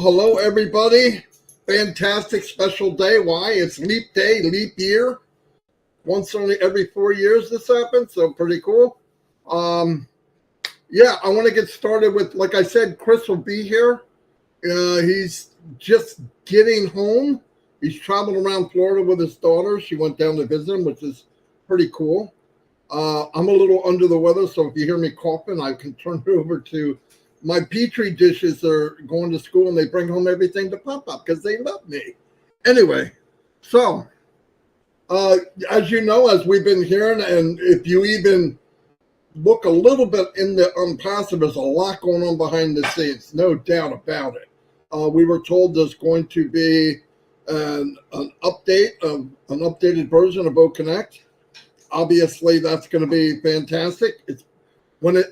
Hello, everybody. Fantastic special day. Why? It's leap day, leap year. Once only every 4 years this happens, so pretty cool. Yeah, I want to get started with, like I said, Chris will be here. He's just getting home. He's traveling around Florida with his daughter. She went down to visit him, which is pretty cool. I'm a little under the weather, so if you hear me coughing, I can turn it over to my petri dishes. Are going to school and they bring home everything to pop up because they love me. Anyway, so as you know, as we've been hearing, and if you even look a little bit in the Onpassive, there's a lot going on behind the scenes, no doubt about it. We were told there's going to be an update of an updated version of 𝐒𝐻𝐿. Obviously, that's going to be fantastic. It's when it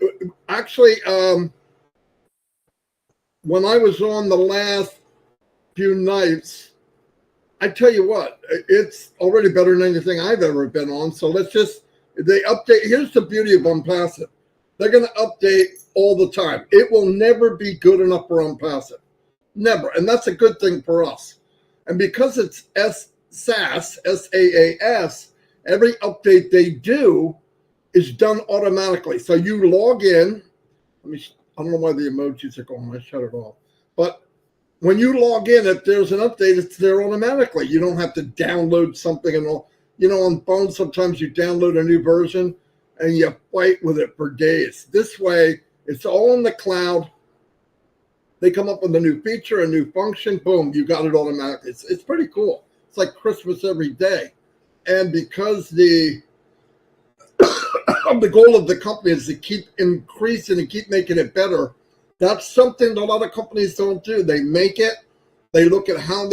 actually when I was on the last few nights, I tell you what, it's already better than anything I've ever been on. So they update. Here's the beauty of Onpassive. They're going to update all the time. It will never be good enough for Onpassive. Never. And that's a good thing for us. And because it's SaaS, SaaS, every update they do is done automatically. So you log in. I don't know why the emojis are going. I shut it off. But when you log in, if there's an update, it's there automatically. You don't have to download something and all. You know, on phones, sometimes you download a new version and you fight with it for days. This way, it's all in the cloud. They come up with a new feature, a new function. Boom, you got it automatically. It's pretty cool. It's like Christmas every day. And because the goal of the company is to keep increasing and keep making it better, that's something that a lot of companies don't do. They make it, they look at how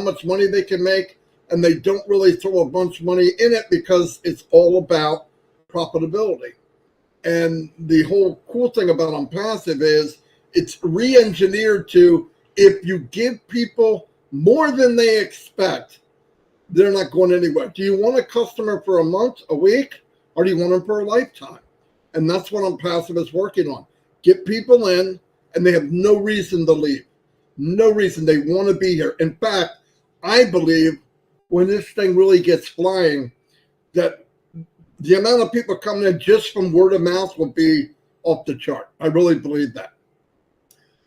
much money they can make, and they don't really throw a bunch of money in it because it's all about profitability. And the whole cool thing about Onpassive is it's re-engineered to, if you give people more than they expect, they're not going anywhere. Do you want a customer for a month, a week, or do you want them for a lifetime? And that's what Onpassive is working on. Get people in, and they have no reason to leave. No reason. They want to be here. In fact, I believe when this thing really gets flying, that the amount of people coming in just from word of mouth will be off the chart. I really believe that.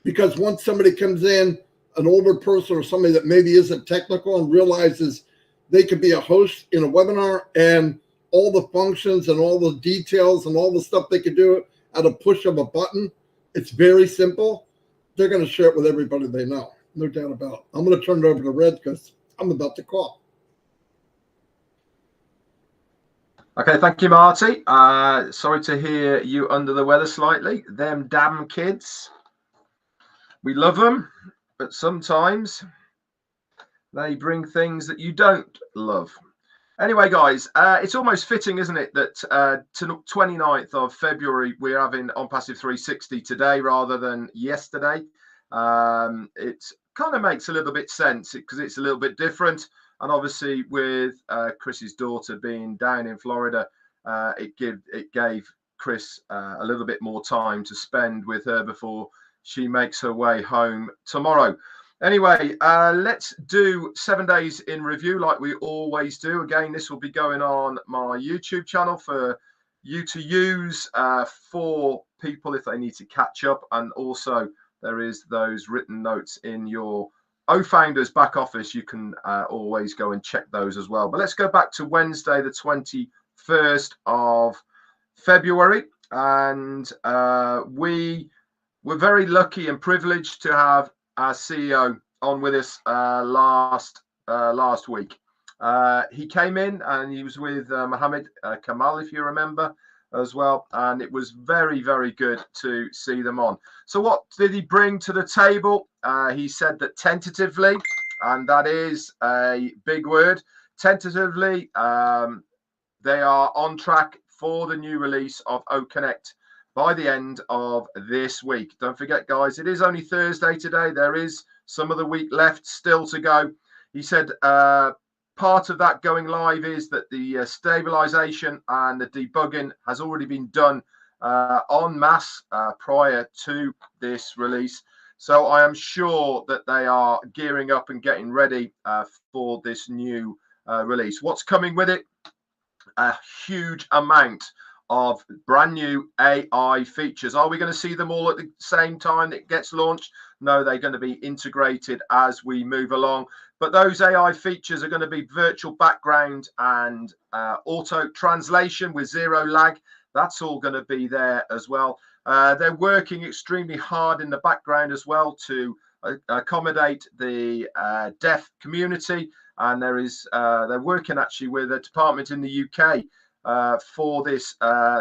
Because once somebody comes in, an older person or somebody that maybe isn't technical and realizes they could be a host in a webinar and all the functions and all the details and all the stuff they could do at a push of a button, it's very simple. They're going to share it with everybody they know. No doubt about it. I'm going to turn it over to Red because I'm about to cough. Okay, thank you, Marty. Sorry to hear you under the weather slightly. Them damn kids. We love them, but sometimes they bring things that you don't love. Anyway, guys, it's almost fitting, isn't it, that to 29th of February, we're having Onpassive 360 today rather than yesterday. It kind of makes a little bit sense because it's a little bit different. And obviously, with Chris's daughter being down in Florida, it gave Chris a little bit more time to spend with her before she makes her way home tomorrow. Anyway, let's do 7 days in review like we always do. Again, this will be going on my YouTube channel for you to use for people if they need to catch up. And also there is those written notes in your 𝐿-Founders back office. You can always go and check those as well. But let's go back to Wednesday, the 21st of February. And we were very lucky and privileged to have our CEO on with us last week. He came in and he was with Mohammed Kamal, if you remember, as well. And it was very, very good to see them on. So what did he bring to the table? He said that tentatively, and that is a big word, tentatively, they are on track for the new release of 𝐿 by the end of this week. Don't forget, guys, it is only Thursday today. There is some of the week left still to go. He said part of that going live is that the stabilization and the debugging has already been done en masse prior to this release. So I am sure that they are gearing up and getting ready for this new release. What's coming with it? A huge amount of brand new AI features. Are we going to see them all at the same time it gets launched? No, they're going to be integrated as we move along. But those AI features are going to be virtual background and auto translation with zero lag. That's all going to be there as well. They're working extremely hard in the background as well to accommodate the deaf community. And they're working actually with a department in the UK for this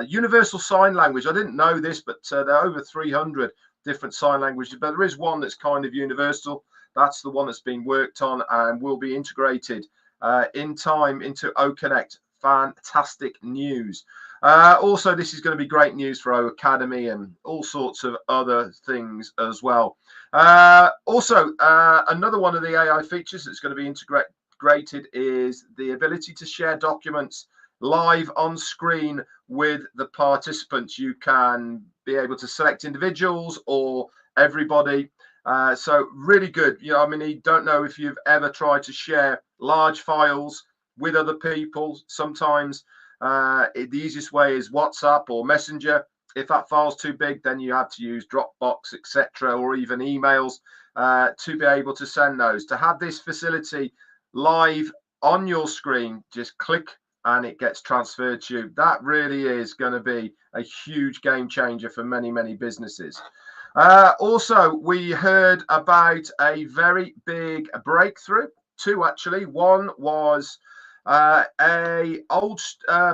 universal sign language. I didn't know this, but there are over 300 different sign languages, but there is one that's kind of universal. That's the one that's been worked on and will be integrated in time into 𝐂𝐻𝐿. Fantastic news. Also, this is going to be great news for our academy and all sorts of other things as well. Also, another one of the AI features that's going to be integrated is the ability to share documents live on screen with the participants. You can be able to select individuals or everybody. So really good. You know, I mean, you don't know if you've ever tried to share large files with other people. Sometimes the easiest way is WhatsApp or Messenger. If that file's too big, then you have to use Dropbox, etc., or even emails to be able to send those. To have this facility live on your screen, just click and it gets transferred to you. That really is going to be a huge game changer for many, many businesses. Also, we heard about a very big breakthrough, two actually. One was a old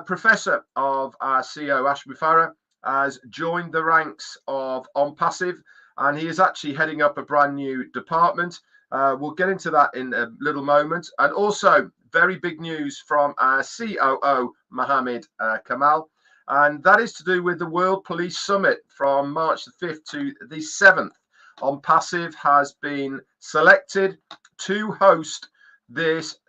professor of our CEO, Mufareh, has joined the ranks of Onpassive, and he is actually heading up a brand new department. We'll get into that in a little moment. And also, very big news from our COO, Mohammed Kamal, and that is to do with the World Police Summit from March the 5th to the 7th. Onpassive has been selected to host this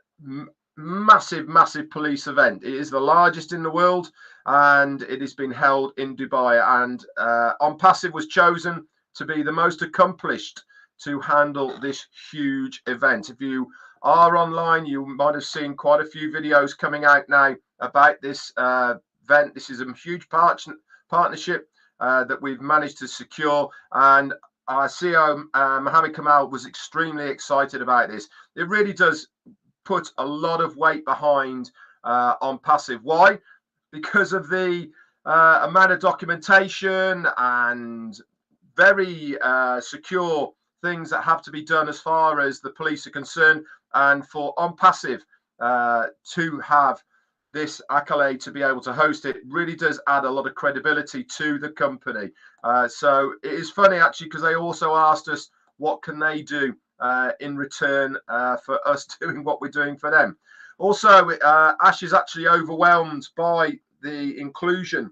massive, massive police event. It is the largest in the world, and it has been held in Dubai. And Onpassive was chosen to be the most accomplished to handle this huge event. If you are online, you might have seen quite a few videos coming out now about this event. This is a huge partnership that we've managed to secure, and our CEO Mohammed Kamal was extremely excited about this. It really does put a lot of weight behind Onpassive. Why? Because of the amount of documentation and very secure things that have to be done as far as the police are concerned, and for Onpassive to have this accolade to be able to host it really does add a lot of credibility to the company. So it is funny actually, because they also asked us what can they do in return for us doing what we're doing for them. Also, Ash is actually overwhelmed by the inclusion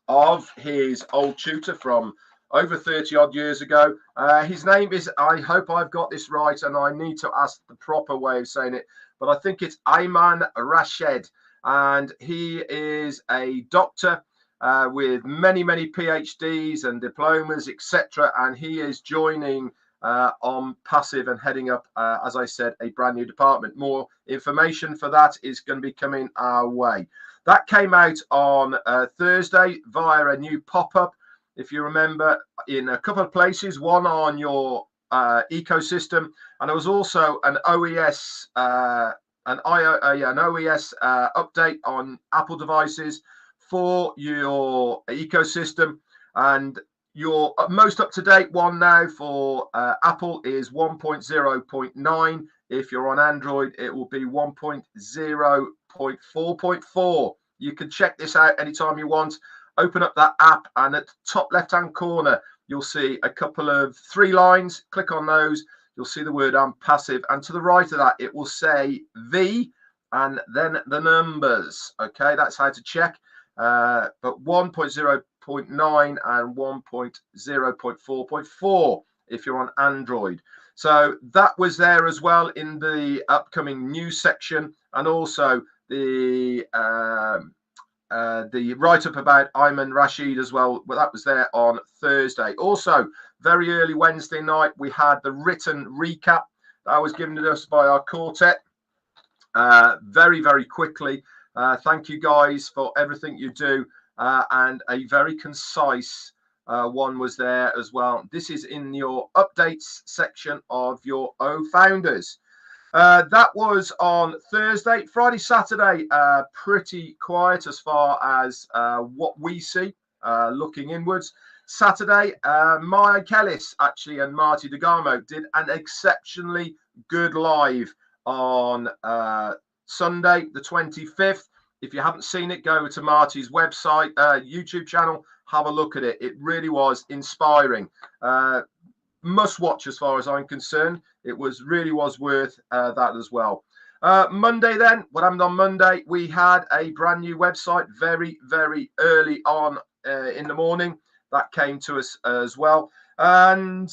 of his old tutor from over 30 odd years ago. His name is, I hope I've got this right, and I need to ask the proper way of saying it, but I think it's Ayman Rashid, and he is a doctor with many, many PhDs and diplomas, etc., and he is joining Onpassive and heading up, as I said, a brand new department. More information for that is going to be coming our way. That came out on Thursday via a new pop-up, if you remember, in a couple of places, one on your ecosystem, and there was also an OES OES update on Apple devices for your ecosystem. And your most up-to-date one now for Apple is 1.0.9. If you're on Android, it will be 1.0.4.4. You can check this out anytime you want. Open up that app, and at the top left-hand corner, you'll see a couple of 3 lines. Click on those. You'll see the word Onpassive, and to the right of that, it will say V and then the numbers. Okay, that's how to check. But 1.0.9 and 1.0.4.4 if you're on Android. So that was there as well in the upcoming news section, and also the write-up about Ayman Rashid as well. Well, that was there on Thursday. Also, very early Wednesday night, we had the written recap that was given to us by our quartet very, very quickly. Thank you guys for everything you do. And a very concise one was there as well. This is in your updates section of your Founders. That was on Thursday. Friday, Saturday, pretty quiet as far as what we see looking inwards. Saturday, Mike Ellis actually and Marty 𝐂𝐻𝐿 did an exceptionally good live on Sunday, the 25th. If you haven't seen it, go to Marty's website, YouTube channel, have a look at it. It really was inspiring. Must watch as far as I'm concerned. It really was worth that as well. Monday then, what happened on Monday? We had a brand new website very, very early on in the morning. That came to us as well. And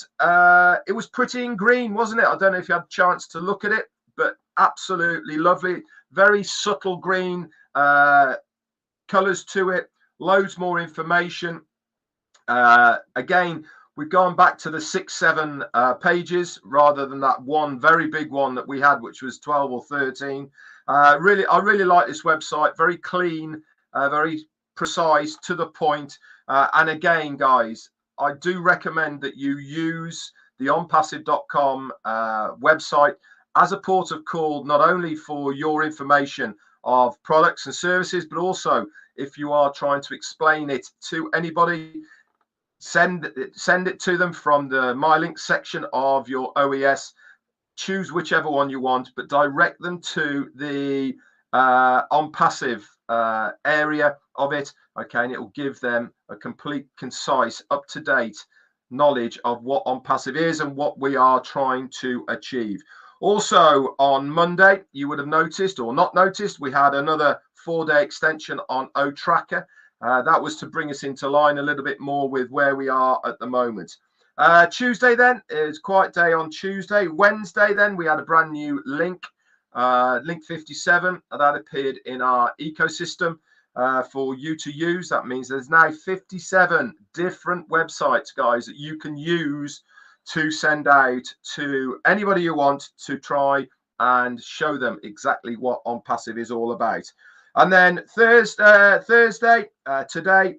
it was pretty in green, wasn't it? I don't know if you had a chance to look at it, but absolutely lovely. Very subtle green colors to it. Loads more information. Again, we've gone back to the 6-7 pages rather than that one very big one that we had, which was 12 or 13. I really like this website. Very clean, very precise, to the point. And again, guys, I do recommend that you use the onpassive.com website as a port of call, not only for your information of products and services, but also if you are trying to explain it to anybody, send it to them from the My Links section of your OES. Choose whichever one you want, but direct them to the Onpassive area of it. Okay, and it will give them a complete, concise, up-to-date knowledge of what Onpassive is and what we are trying to achieve. Also on Monday, you would have noticed or not noticed, we had another 4-day extension on OTracker. That was to bring us into line a little bit more with where we are at the moment. Tuesday then is quiet day on Tuesday. Wednesday then we had a brand new link, link 57, that appeared in our ecosystem for you to use. That means there's now 57 different websites, guys, that you can use to send out to anybody you want to try and show them exactly what Onpassive is all about. And then Thursday, today,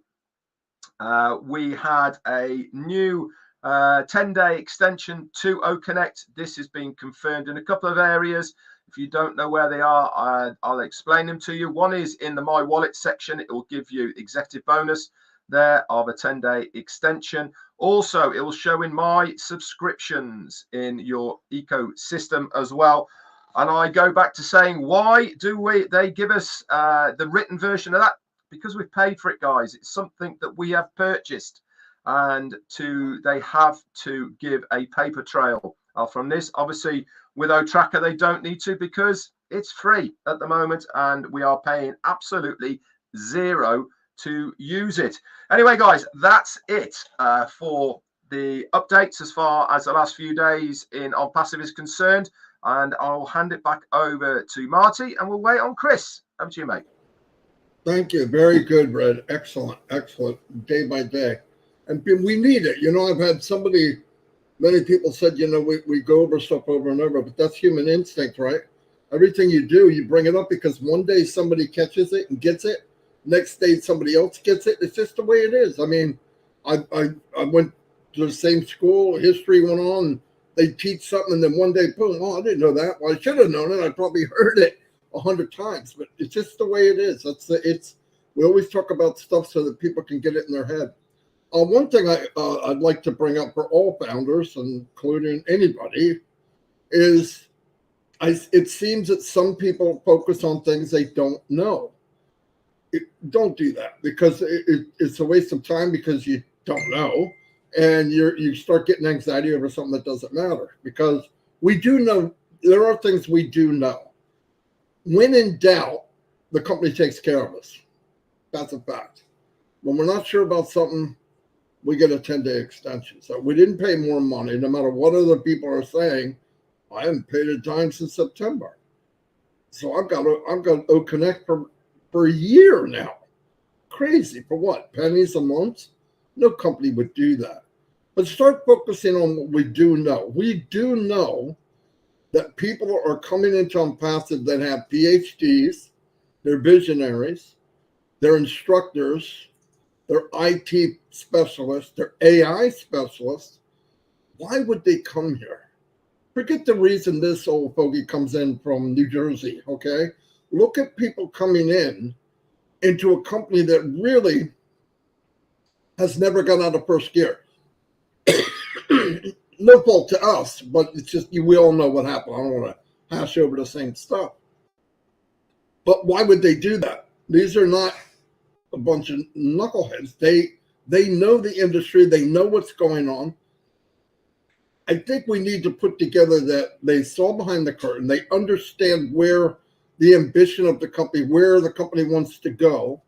we had a new 10-day extension to 𝐂𝐻𝐿. This has been confirmed in a couple of areas. If you don't know where they are, I'll explain them to you. One is in the My Wallet section. It will give you executive bonus there of a 10-day extension. Also, it will show in my subscriptions in your ecosystem as well. And I go back to saying, why do they give us the written version of that? Because we've paid for it, guys. It's something that we have purchased, and they have to give a paper trail from this. Obviously, with OTracker, they don't need to because it's free at the moment, and we are paying absolutely zero to use it. Anyway, guys, that's it for the updates as far as the last few days in Onpassive is concerned. And I'll hand it back over to Marty, and we'll wait on Chris. Over to you, mate. Thank you. Very good, Red. Excellent, excellent. Day by day. And we need it. You know, I've had many people said, you know, we go over stuff over and over, but that's human instinct, right? Everything you do, you bring it up because one day somebody catches it and gets it. Next day, somebody else gets it. It's just the way it is. I mean, I went to the same school. History went on. They teach something, and then one day, boom, oh, I didn't know that. Well, I should have known it. I probably heard it 100 times, but it's just the way it is. We always talk about stuff so that people can get it in their head. One thing I'd like to bring up for all founders, including anybody, is it seems that some people focus on things they don't know. Don't do that, because it's a waste of time, because you don't know. And you start getting anxiety over something that doesn't matter, because we do know there are things we do know. When in doubt, the company takes care of us. That's a fact. When we're not sure about something, we get a 10-day extension. So we didn't pay more money, no matter what other people are saying. I haven't paid a dime since September. So I've got 𝐂𝐻𝐿 for a year now. Crazy. For what? Pennies a month? No company would do that. but start focusing on what we do know. We do know that people are coming into Onpassive that have PhDs, they're visionaries, they're instructors, they're IT specialists, they're AI specialists. Why would they come here? Forget the reason this old fogey comes in from New Jersey, okay? Look at people coming into a company that really has never got out of first gear. No fault to us, but it's just, we all know what happened. I don't want to hash over the same stuff. But why would they do that? These are not a bunch of knuckleheads. They know the industry. They know what's going on. I think we need to put together that they saw behind the curtain. They understand where the ambition of the company, where the company wants to go,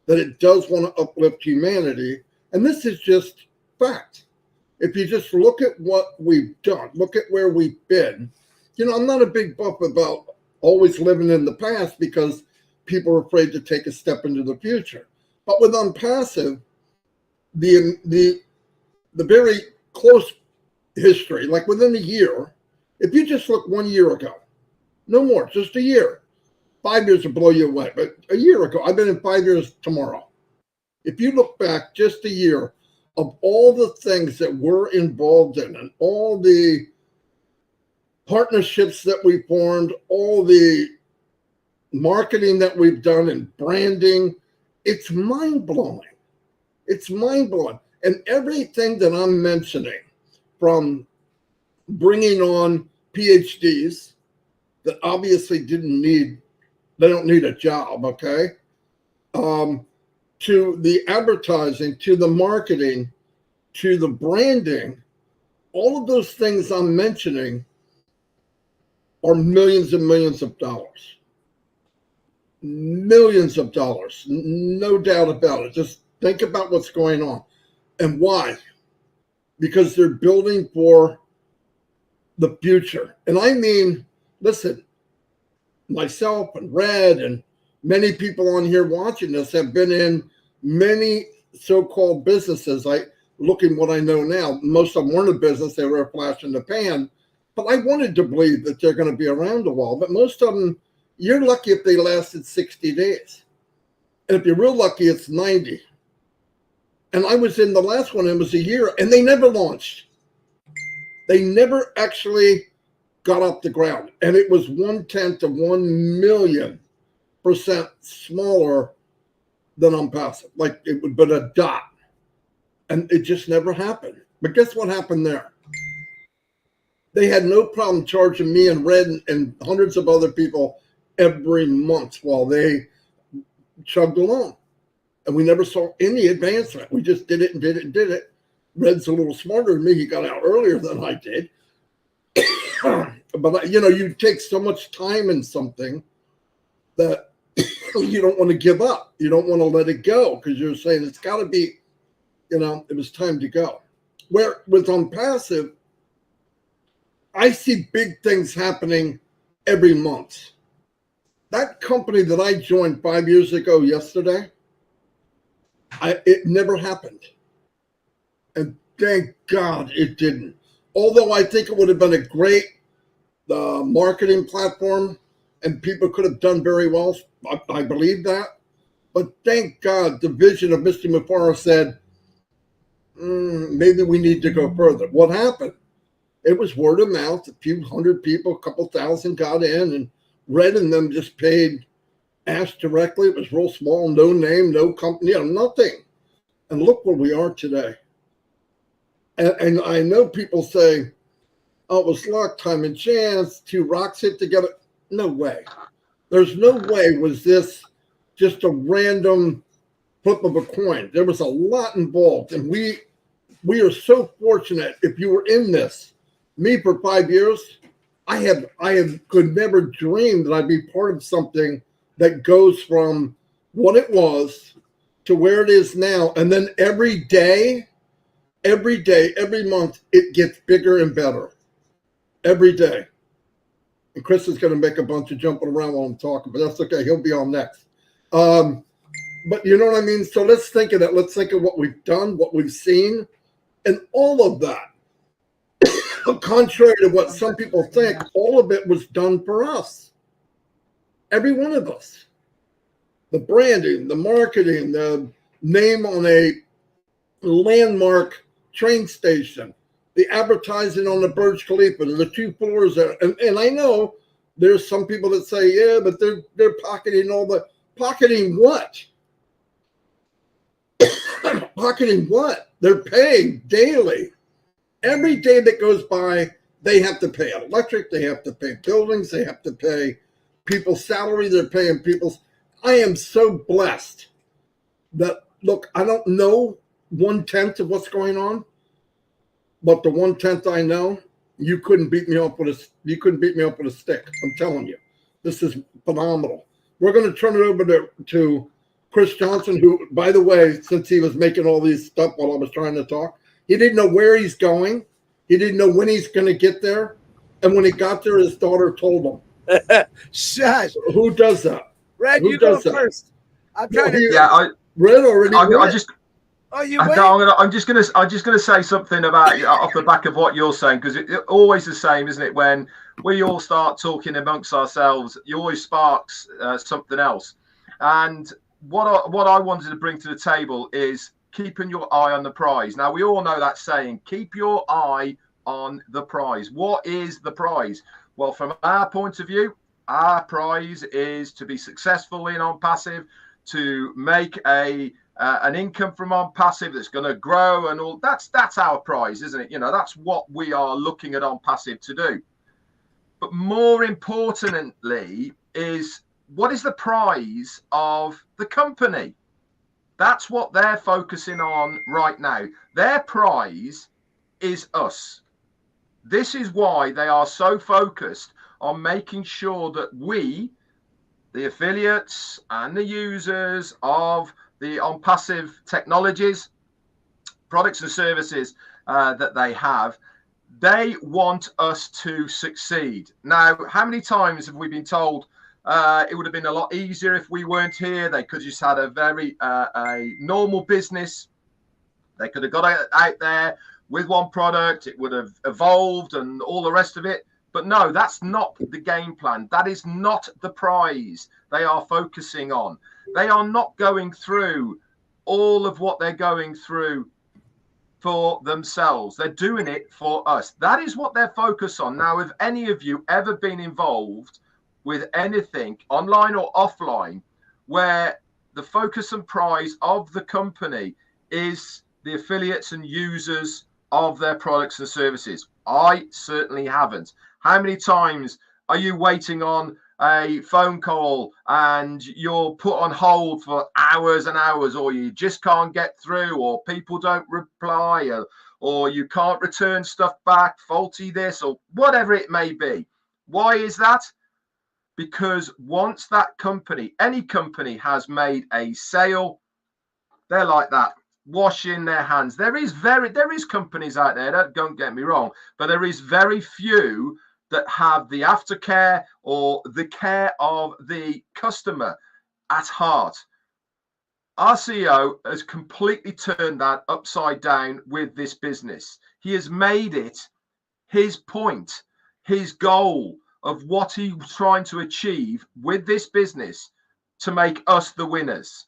that it does want to uplift humanity. And this is just fact. If you just look at what we've done, look at where we've been. I'm not a big buff about always living in the past because people are afraid to take a step into the future. But with Onpassive, the very close history, like within a year, if you just look 1 year ago, no more, just a year. 5 years will blow you away, but a year ago, I've been in 5 years tomorrow. If you look back just a year of all the things that we're involved in and all the partnerships that we formed, all the marketing that we've done and branding, it's mind-blowing. It's mind-blowing. And everything that I'm mentioning, from bringing on PhDs that obviously they don't need a job, okay? To the advertising, to the marketing, to the branding, all of those things I'm mentioning are millions and millions of dollars. Millions of dollars, no doubt about it. Just think about what's going on. And why? Because they're building for the future. And I mean, listen, myself and Red and many people on here watching this have been in many so-called businesses. Looking what I know now, most of them weren't a business, they were a flash in the pan. But I wanted to believe that they're going to be around a while. But most of them, you're lucky if they lasted 60 days. And if you're real lucky, it's 90. And I was in the last one, it was a year, and they never launched. They never actually got off the ground. And it was 1/10 of 1,000,000% smaller than Onpassive. Like it would have been a dot. And it just never happened. But guess what happened there? They had no problem charging me and Red and hundreds of other people every month while they chugged along. And we never saw any advancement. We just did it and did it and did it. Red's a little smarter than me. He got out earlier than I did. But, you take so much time in something that you don't want to give up. You don't want to let it go because you're saying it's got to be, it was time to go. Where with Onpassive, I see big things happening every month. That company that I joined 5 years ago yesterday, it never happened. And thank God it didn't. Although I think it would have been a great marketing platform and people could have done very well. I believe that. But thank God the vision of Mr. Mufareh said, maybe we need to go further. What happened? It was word of mouth. A few hundred people, a couple thousand got in, and Red and them just paid Ash directly. It was real small, no name, no company, nothing. And look where we are today. And I know people say, oh, it was luck, time and chance, two rocks hit together. No way. There's no way was this just a random flip of a coin. There was a lot involved. And we are so fortunate. If you were in this, me for 5 years, I could never dream that I'd be part of something that goes from what it was to where it is now. And then every day, every month, it gets bigger and better. Every day. And Chris is going to make a bunch of jumping around while I'm talking, but that's okay. He'll be on next. But you know what I mean? So let's think of that. Let's think of what we've done, what we've seen. And all of that, contrary to what some people think, all of it was done for us. Every one of us. The branding, the marketing, the name on a landmark train station, the advertising on the Burj Khalifa, the 2 floors there. And I know there's some people that say, yeah, but they're pocketing all the, pocketing what? Pocketing what? They're paying daily. Every day that goes by, they have to pay electric, they have to pay buildings, they have to pay people's salary, they're paying people's. I am so blessed that, look, I don't know 1/10 of what's going on, but the 1/10 I know, you couldn't beat me up with a stick. I'm telling you, this is phenomenal. We're going to turn it over to Chris Johnson, who, by the way, since he was making all these stuff while I was trying to talk, he didn't know where he's going. He didn't know when he's going to get there. And when he got there, his daughter told him. Shush. Who does that? Red, Who you go does that? first. I'm trying to. Yeah, Red already. I just. Oh, you I'm just gonna say something about off the back of what you're saying, because it's always the same, isn't it? When we all start talking amongst ourselves, it always sparks something else. And what I wanted to bring to the table is keeping your eye on the prize. Now, we all know that saying, keep your eye on the prize. What is the prize? Well, from our point of view, our prize is to be successful in Onpassive, to make an income from Onpassive that's going to grow and all. That's our prize, isn't it? You know, that's what we are looking at Onpassive to do. But more importantly is, what is the prize of the company? That's what they're focusing on right now. Their prize is us. This is why they are so focused on making sure that we, the affiliates and the users of the Onpassive technologies, products and services that they have, they want us to succeed. Now, how many times have we been told it would have been a lot easier if we weren't here? They could just had a very a normal business. They could have got out there with one product. It would have evolved and all the rest of it. But no, that's not the game plan. That is not the prize they are focusing on. They are not going through all of what they're going through for themselves. They're doing it for us. That is what they're focused on. Now, have any of you ever been involved with anything online or offline where the focus and prize of the company is the affiliates and users of their products and services? I certainly haven't. How many times are you waiting on a phone call and you're put on hold for hours and hours, or you just can't get through, or people don't reply, or you can't return stuff back, faulty this, or whatever it may be? Why is that? Because once that company, any company, has made a sale, they're like that, washing their hands. There is companies out there, don't get me wrong, but there is very few that have the aftercare or the care of the customer at heart. Our CEO has completely turned that upside down with this business. He has made it his point, his goal of what he was trying to achieve with this business to make us the winners.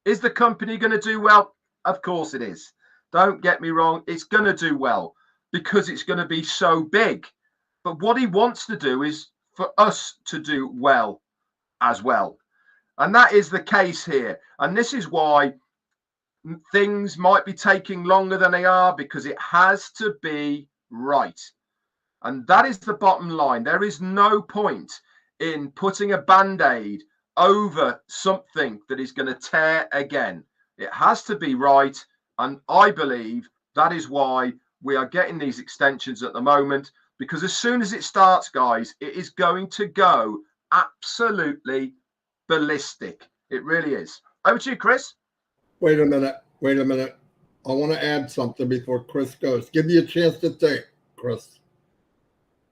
Is the company going to do well? Of course it is. Don't get me wrong. It's going to do well because it's going to be so big. But what he wants to do is for us to do well as well. And that is the case here. And this is why things might be taking longer than they are, because it has to be right. And that is the bottom line. There is no point in putting a band-aid over something that is going to tear again. It has to be right. And I believe that is why we are getting these extensions at the moment, because as soon as it starts, guys, it is going to go absolutely ballistic. It really is. Over to you, Chris. Wait a minute. I want to add something before Chris goes. Give you a chance to think, Chris.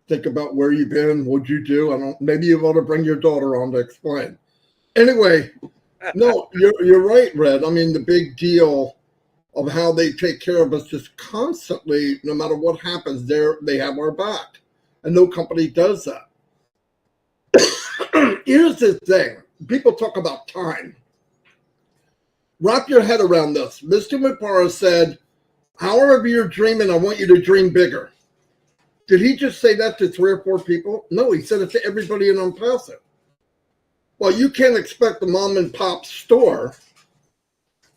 Think about where you've been, what'd you do. Maybe you want to bring your daughter on to explain. Anyway, no, you're right, Red. I mean, the big deal of how they take care of us just constantly, no matter what happens. They have our back, and no company does that. Here's the thing. People talk about time. Wrap your head around this. Mr. Mufareh said, however you're dreaming, I want you to dream bigger. Did he just say that to 3 or 4 people? No, he said it to everybody in Onpassive. Well, you can't expect the mom and pop store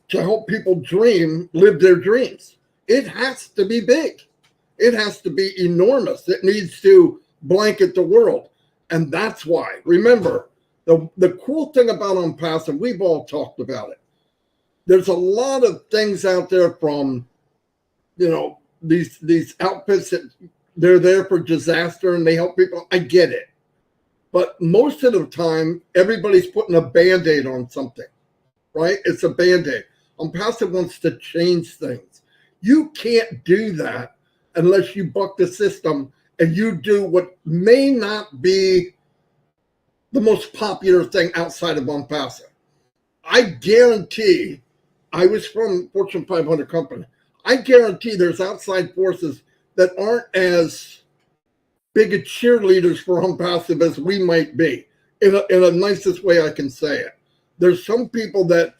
to help people live their dreams. It has to be big. It has to be enormous. It needs to blanket the world. And that's why. Remember, the cool thing about Onpassive, we've all talked about it. There's a lot of things out there from, these outfits that they're there for disaster and they help people. I get it. But most of the time, everybody's putting a Band-Aid on something, right? It's a Band-Aid. Onpassive wants to change things. You can't do that unless you buck the system and you do what may not be the most popular thing outside of Onpassive. I guarantee, I was from Fortune 500 company. I guarantee there's outside forces that aren't as big a cheerleaders for Onpassive as we might be, in a nicest way I can say it. There's some people that,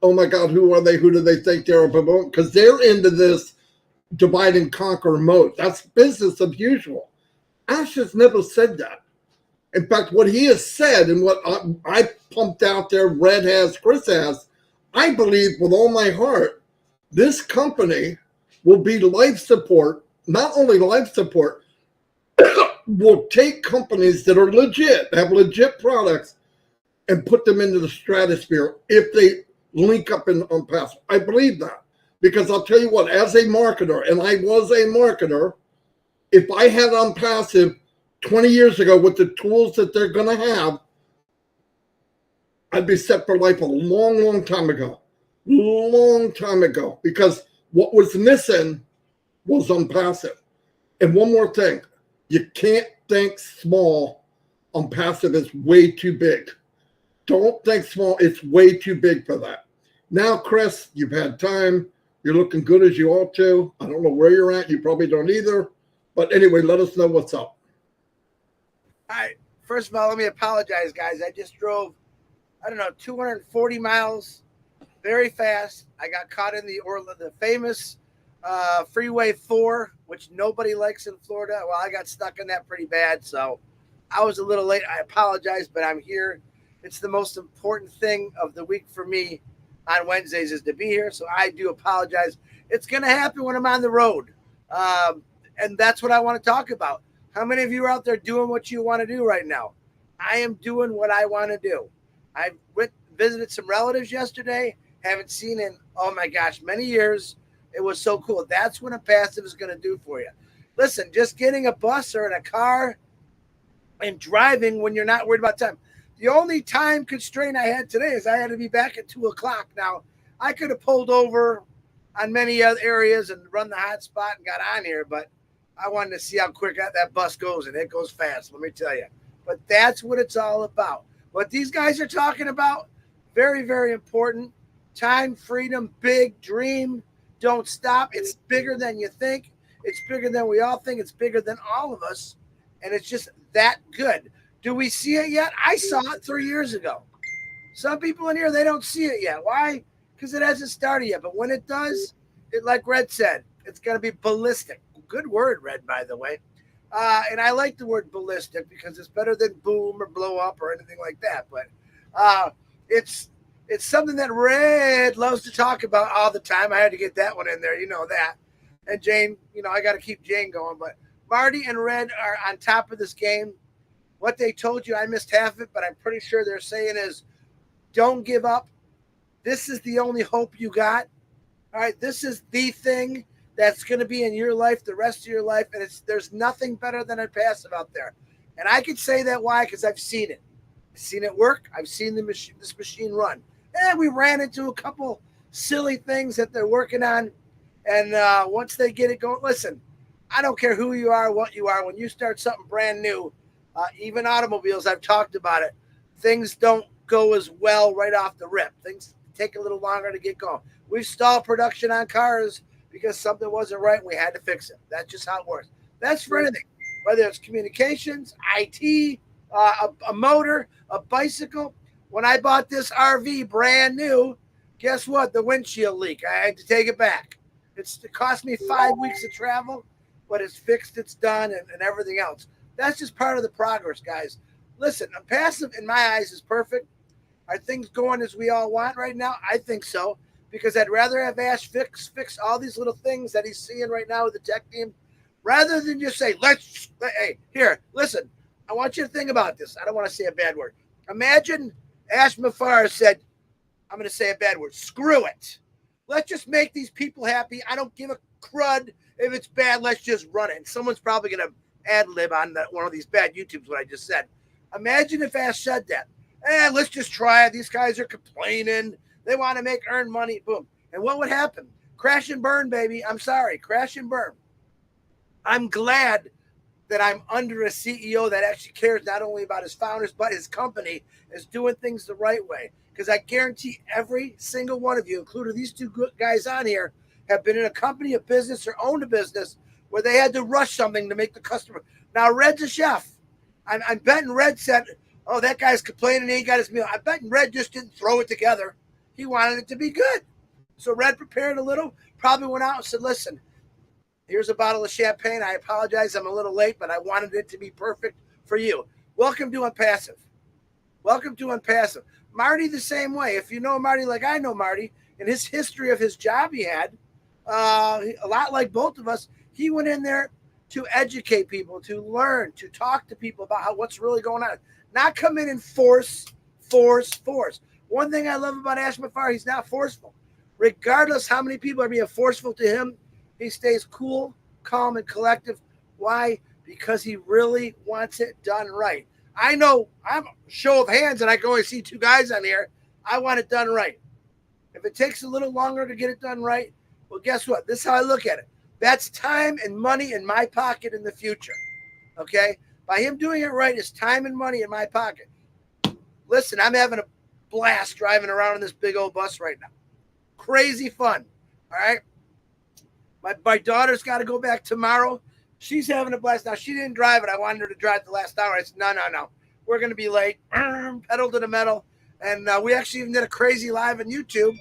oh my God, who are they? Who do they think they are? Because they're into this divide and conquer mode. That's business as usual. Ash has never said that. In fact, what he has said and what I pumped out there, Red has, Chris has, I believe with all my heart, this company will be life support, not only life support, will take companies that are legit, have legit products, and put them into the stratosphere if they link up in Onpassive. I believe that. Because I'll tell you what, as a marketer, and I was a marketer, if I had Onpassive 20 years ago with the tools that they're going to have, I'd be set for life a long, long time ago. Long time ago. Because what was missing was Onpassive. And one more thing. You can't think small. Onpassive is way too big. Don't think small. It's way too big for that. Now, Chris, you've had time. You're looking good as you ought to. I don't know where you're at. You probably don't either. But anyway, let us know what's up. All right. First of all, let me apologize, guys. I just drove, 240 miles very fast. I got caught in the famous Freeway 4, which nobody likes in Florida. Well, I got stuck in that pretty bad, so I was a little late. I apologize, but I'm here. It's the most important thing of the week for me on Wednesdays is to be here, so I do apologize. It's going to happen when I'm on the road, and that's what I want to talk about. How many of you are out there doing what you want to do right now? I am doing what I want to do. I visited some relatives yesterday, haven't seen in, oh my gosh, many years. It was so cool. That's what Onpassive is going to do for you. Listen, just getting a bus or in a car and driving when you're not worried about time. The only time constraint I had today is I had to be back at 2:00. Now, I could have pulled over on many other areas and run the hot spot and got on here, but I wanted to see how quick that bus goes, and it goes fast, let me tell you. But that's what it's all about. What these guys are talking about, very, very important. Time, freedom, big dream. Don't stop. It's bigger than you think. It's bigger than we all think. It's bigger than all of us. And it's just that good. Do we see it yet? I saw it 3 years ago. Some people in here, they don't see it yet. Why? Because it hasn't started yet. But when it does, like Red said, it's going to be ballistic. Good word, Red, by the way. And I like the word ballistic because it's better than boom or blow up or anything like that. But it's something that Red loves to talk about all the time. I had to get that one in there. You know that. And Jane, I got to keep Jane going. But Marty and Red are on top of this game. What they told you, I missed half of it, but I'm pretty sure they're saying is don't give up. This is the only hope you got. All right, this is the thing that's going to be in your life the rest of your life, and there's nothing better than Onpassive out there. And I can say that why? Because I've seen it. I've seen it work. I've seen this machine run. And we ran into a couple silly things that they're working on. And once they get it going, listen, I don't care who you are, what you are. When you start something brand new, even automobiles, I've talked about it, things don't go as well right off the rip. Things take a little longer to get going. We've stalled production on cars because something wasn't right and we had to fix it. That's just how it works. That's for anything, whether it's communications, IT, a motor, a bicycle. When I bought this RV brand new, guess what? The windshield leak. I had to take it back. It cost me 5 weeks of travel, but it's fixed, it's done, and everything else. That's just part of the progress, guys. Listen, Onpassive, in my eyes, is perfect. Are things going as we all want right now? I think so, because I'd rather have Ash fix all these little things that he's seeing right now with the tech team, rather than just say, hey, here, listen, I want you to think about this. I don't want to say a bad word. Imagine Ash Mufareh said, I'm going to say a bad word, screw it. Let's just make these people happy. I don't give a crud if it's bad. Let's just run it. And someone's probably going to ad-lib on one of these bad YouTubes, what I just said. Imagine if Ash said that. Let's just try it. These guys are complaining. They want to earn money. Boom. And what would happen? Crash and burn, baby. I'm sorry. Crash and burn. I'm glad that I'm under a CEO that actually cares not only about his founders, but his company is doing things the right way. Because I guarantee every single one of you, including these two good guys on here, have been in a company, a business, or owned a business where they had to rush something to make the customer. Now, Red's a chef. I'm betting Red said, oh, that guy's complaining he ain't got his meal. I bet Red just didn't throw it together. He wanted it to be good. So Red prepared a little, probably went out and said, listen, here's a bottle of champagne. I apologize, I'm a little late, but I wanted it to be perfect for you. Welcome to Onpassive. Welcome to Onpassive. Marty the same way. If you know Marty like I know Marty, in his history of his job he had, a lot like both of us, he went in there to educate people, to learn, to talk to people about what's really going on. Not come in and force. One thing I love about Ash Mufareh, he's not forceful. Regardless how many people are being forceful to him, he stays cool, calm, and collective. Why? Because he really wants it done right. I know I'm a show of hands and I can only see two guys on here. I want it done right. If it takes a little longer to get it done right, well, guess what? This is how I look at it. That's time and money in my pocket in the future. Okay? By him doing it right, it's time and money in my pocket. Listen, I'm having a blast driving around in this big old bus right now. Crazy fun. All right? My daughter's got to go back tomorrow. She's having a blast. Now, she didn't drive it. I wanted her to drive the last hour. I said, no. We're going to be late. Pedal to the metal. And we actually even did a crazy live on YouTube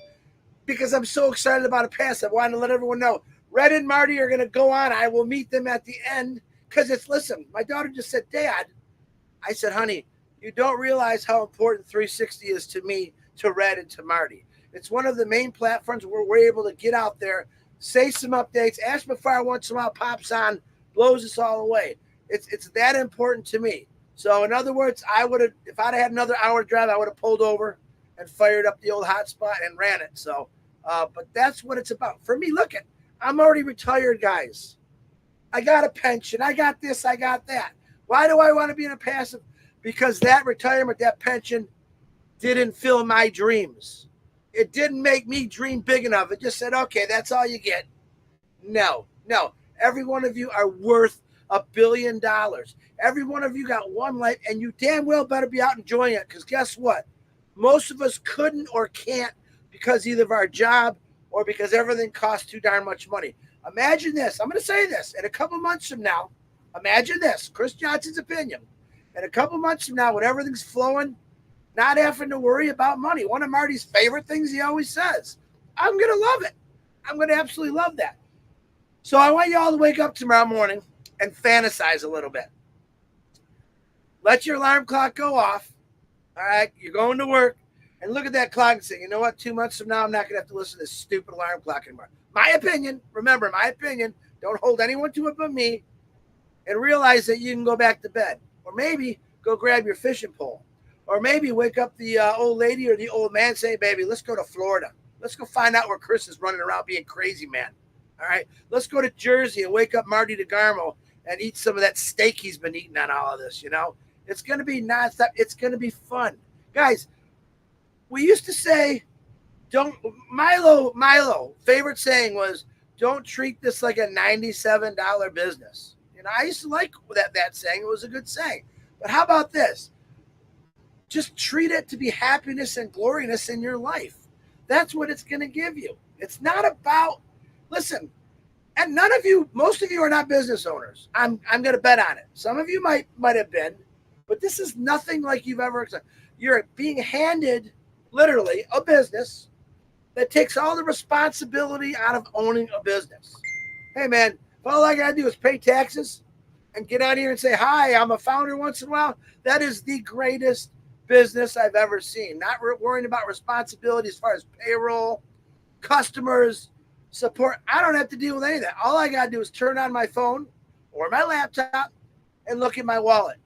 because I'm so excited about a pass. I wanted to let everyone know. Red and Marty are going to go on. I will meet them at the end because listen, my daughter just said, Dad. I said, honey, you don't realize how important 360 is to me, to Red, and to Marty. It's one of the main platforms where we're able to get out there, say some updates. Ash Mufareh once in a while pops on, blows us all away. It's that important to me. So in other words, if I'd had another hour drive, I would have pulled over and fired up the old hotspot and ran it. So, but that's what it's about. For me, look, I'm already retired, guys. I got a pension. I got this. I got that. Why do I want to be in a passive? Because that retirement, that pension didn't fill my dreams. It didn't make me dream big enough. It just said, okay, that's all you get. No. Every one of you are worth $1 billion. Every one of you got one life, and you damn well better be out enjoying it, because guess what? Most of us couldn't or can't because either of our job or because everything costs too darn much money. Imagine this. I'm going to say this. In a couple months from now, imagine this. Chris Johnson's opinion. In a couple months from now, when everything's flowing, not having to worry about money. One of Marty's favorite things he always says. I'm going to love it. I'm going to absolutely love that. So I want you all to wake up tomorrow morning and fantasize a little bit. Let your alarm clock go off. All right, you're going to work, and look at that clock and say, you know what, 2 months from now, I'm not going to have to listen to this stupid alarm clock anymore. My opinion, remember, my opinion, don't hold anyone to it but me, and realize that you can go back to bed. Or maybe go grab your fishing pole. Or maybe wake up the old lady or the old man, say, baby, let's go to Florida. Let's go find out where Chris is running around being crazy, man. All right, let's go to Jersey and wake up Marty DeGarmo and eat some of that steak he's been eating on all of this, you know. It's going to be nonstop. It's going to be fun. Guys, we used to say, Milo, favorite saying was, don't treat this like a $97 business. You know, I used to like that saying. It was a good saying. But how about this? Just treat it to be happiness and gloriness in your life. That's what it's going to give you. It's not about, listen, and none of you, most of you are not business owners. I'm going to bet on it. Some of you might have been, but this is nothing like you've ever, you're being handed literally a business that takes all the responsibility out of owning a business. Hey man, if all I got to do is pay taxes and get out here and say, hi, I'm a founder once in a while, that is the greatest business I've ever seen. Not worrying about responsibility as far as payroll, customers, support. I don't have to deal with any of that. All I got to do is turn on my phone or my laptop and look at my wallet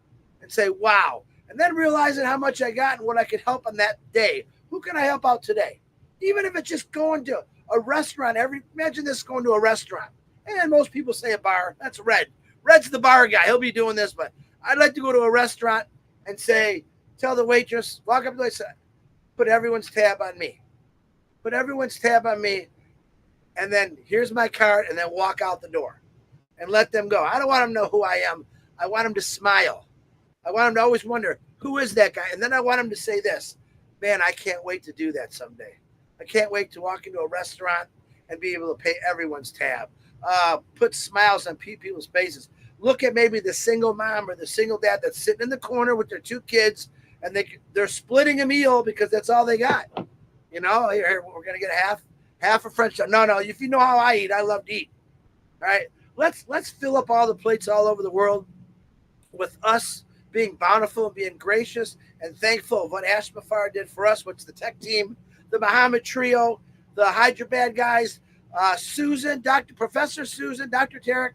and say, wow. And then realizing how much I got and what I could help on that day. Who can I help out today? Even if it's just going to a restaurant, imagine this going to a restaurant. And most people say a bar. That's Red. Red's the bar guy. He'll be doing this, but I'd like to go to a restaurant and say, tell the waitress, walk up to the side, put everyone's tab on me. Put everyone's tab on me. And then here's my card, and then walk out the door and let them go. I don't want them to know who I am. I want them to smile. I want them to always wonder, who is that guy? And then I want them to say this, man, I can't wait to do that someday. I can't wait to walk into a restaurant and be able to pay everyone's tab. Put smiles on people's faces. Look at maybe the single mom or the single dad that's sitting in the corner with their 2 kids, and they're splitting a meal because that's all they got. You know, here we're gonna get half a French toast. No, if you know how I eat, I love to eat. All right, let's fill up all the plates all over the world with us being bountiful and being gracious and thankful of what Ash Mufareh did for us, which the tech team, the Muhammad trio, the Hyderabad guys, Susan, Professor Susan, Dr. Tarek.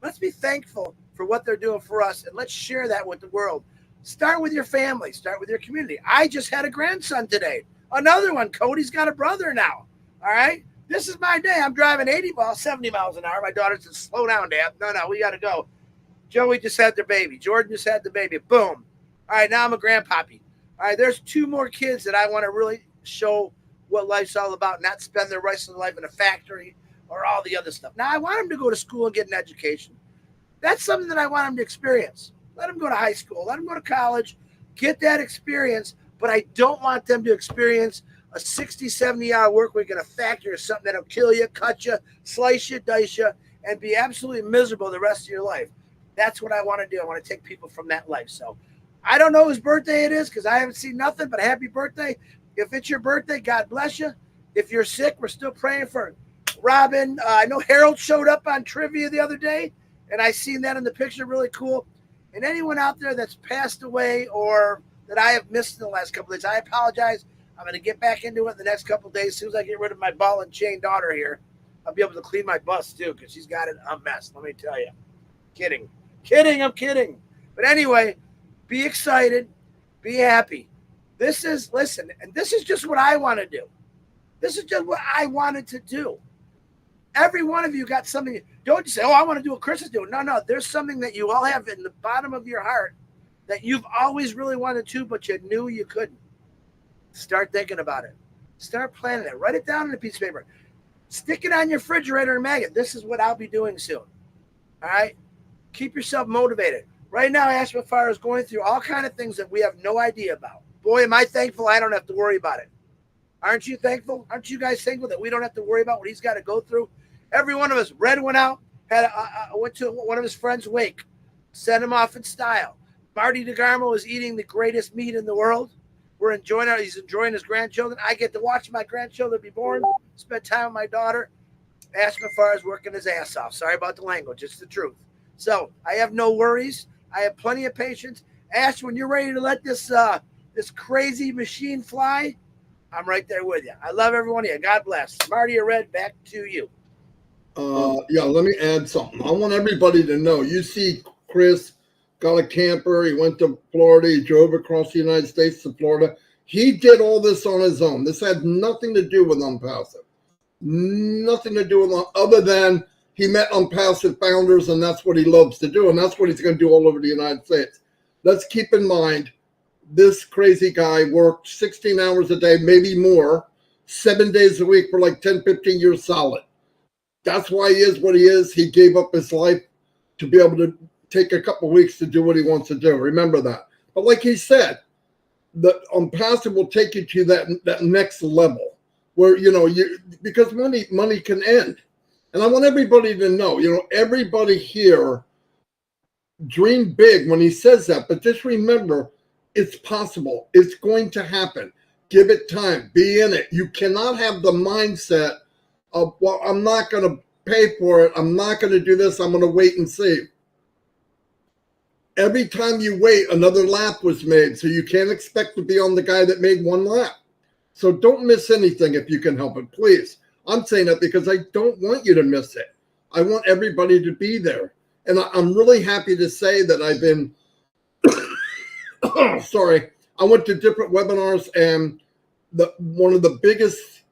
Let's be thankful for what they're doing for us, and let's share that with the world. Start with your family. Start with your community. I just had a grandson today. Another one. Cody's got a brother now. All right? This is my day. I'm driving 70 miles an hour. My daughter says, slow down, Dad. No, we got to go. Joey just had their baby. Jordan just had the baby. Boom. All right, now I'm a grandpappy. All right, there's 2 more kids that I want to really show what life's all about, not spend their rest of their life in a factory or all the other stuff. Now, I want them to go to school and get an education. That's something that I want them to experience. Let them go to high school. Let them go to college. Get that experience. But I don't want them to experience a 60, 70-hour work week in a factory or something that'll kill you, cut you, slice you, dice you, and be absolutely miserable the rest of your life. That's what I want to do. I want to take people from that life. So I don't know whose birthday it is because I haven't seen nothing, but happy birthday. If it's your birthday, God bless you. If you're sick, we're still praying for Robin. I know Harold showed up on trivia the other day, and I seen that in the picture. Really cool. And anyone out there that's passed away or that I have missed in the last couple of days, I apologize. I'm going to get back into it in the next couple of days. As soon as I get rid of my ball and chain daughter here, I'll be able to clean my bus too because she's got it a mess. Let me tell you. Kidding. I'm kidding. But anyway, be excited. Be happy. Listen, and this is just what I want to do. This is just what I wanted to do. Every one of you got something. Don't just say, I want to do what Chris is doing. No. There's something that you all have in the bottom of your heart that you've always really wanted to, but you knew you couldn't. Start thinking about it. Start planning it. Write it down on a piece of paper. Stick it on your refrigerator and magnet. This is what I'll be doing soon. All right? Keep yourself motivated. Right now, Ash Mufareh is going through all kinds of things that we have no idea about. Boy, am I thankful I don't have to worry about it. Aren't you thankful? Aren't you guys thankful that we don't have to worry about what he's got to go through? Every one of us. Red went out, went to one of his friends' wake, sent him off in style. Marty DeGarmo is eating the greatest meat in the world. He's enjoying his grandchildren. I get to watch my grandchildren be born, spend time with my daughter. Ash Mufareh is working his ass off. Sorry about the language. It's the truth. So I have no worries. I have plenty of patience. Ash, when you're ready to let this crazy machine fly, I'm right there with you. I love every one of you. God bless. Marty or Red, back to you. Let me add something. I want everybody to know. You see Chris got a camper. He went to Florida. He drove across the United States to Florida. He did all this on his own. This had nothing to do with Onpassive. Nothing to do with it other than he met Onpassive founders, and that's what he loves to do, and that's what he's going to do all over the United States. Let's keep in mind, this crazy guy worked 16 hours a day, maybe more, 7 days a week for like 10, 15 years solid. That's why he is what he is. He gave up his life to be able to take a couple of weeks to do what he wants to do. Remember that. But like he said, the Onpassive will take you to that next level. where, you know, because money can end. And I want everybody to know, you know, everybody here dream big when he says that, but just remember, it's possible. It's going to happen. Give it time. Be in it. You cannot have the mindset of, well, I'm not going to pay for it. I'm not going to do this. I'm going to wait and see. Every time you wait, another lap was made. So you can't expect to be on the guy that made one lap. So don't miss anything if you can help it, please. I'm saying that because I don't want you to miss it. I want everybody to be there. And I'm really happy to say that I've been, sorry, I went to different webinars, and one of the biggest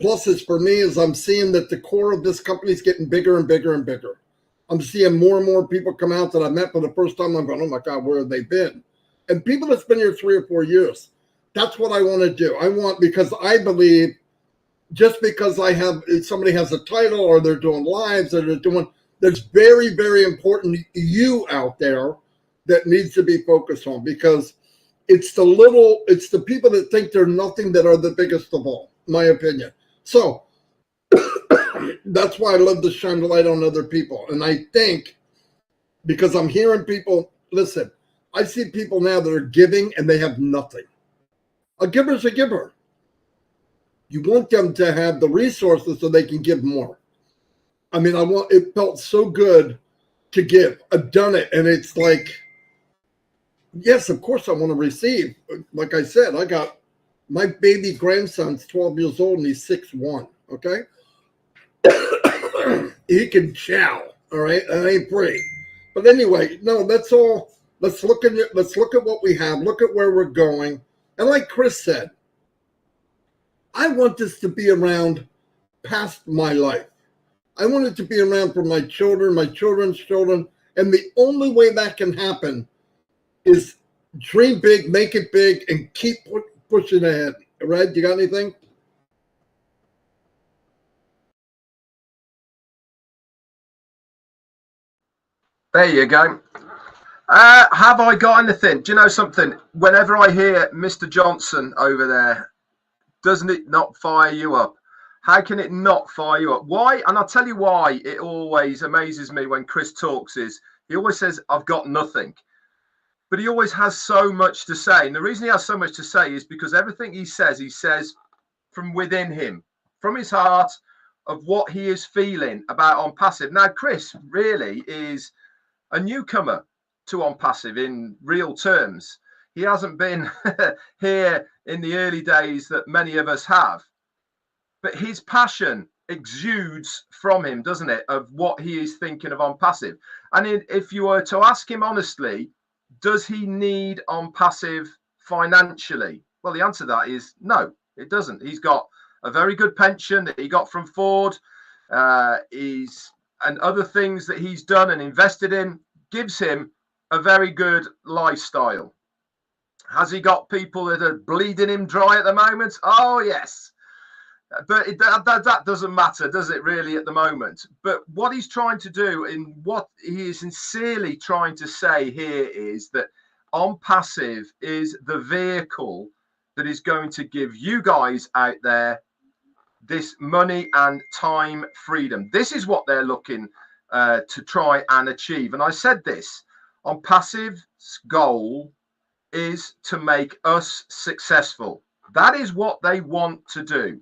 pluses for me is I'm seeing that the core of this company is getting bigger and bigger and bigger. I'm seeing more and more people come out that I met for the first time. I'm going, oh my God, where have they been? And people that's been here 3 or 4 years, that's what I want to do. I want, because I believe just because somebody has a title or they're doing lives or they're doing, there's very, very important you out there that needs to be focused on, because it's the people that think they're nothing that are the biggest of all, my opinion. So that's why I love to shine the light on other people. And I think, because I'm hearing people, listen, I see people now that are giving and they have nothing. A giver's a giver. You want them to have the resources so they can give more. I mean, it felt so good to give. I've done it. And it's like, yes, of course I want to receive. Like I said, I got my baby grandson's 12 years old and he's 6'1", okay? He can chow, all right? That ain't free. But anyway, no, that's all. Let's look at what we have. Look at where we're going. And like Chris said, I want this to be around past my life. I want it to be around for my children, my children's children. And the only way that can happen is dream big, make it big, and keep pushing ahead. Red, you got anything? There you go. Have I got anything? Do you know something? Whenever I hear Mr. Johnson over there, doesn't it not fire you up? How can it not fire you up? Why? And I'll tell you why it always amazes me when Chris talks is he always says, I've got nothing. But he always has so much to say. And the reason he has so much to say is because everything he says from within him, from his heart, of what he is feeling about Onpassive. Now, Chris really is a newcomer to Onpassive in real terms. He hasn't been here in the early days that many of us have. But his passion exudes from him, doesn't it, of what he is thinking of Onpassive. And if you were to ask him honestly, does he need Onpassive financially? Well, the answer to that is no, it doesn't. He's got a very good pension that he got from Ford. And other things that he's done and invested in gives him a very good lifestyle. Has he got people that are bleeding him dry at the moment? Oh, yes. But that doesn't matter, does it, really, at the moment? But what he's trying to do, and what he is sincerely trying to say here, is that Onpassive is the vehicle that is going to give you guys out there this money and time freedom. This is what they're looking to try and achieve. And I said this, Onpassive's goal is to make us successful. That is what they want to do.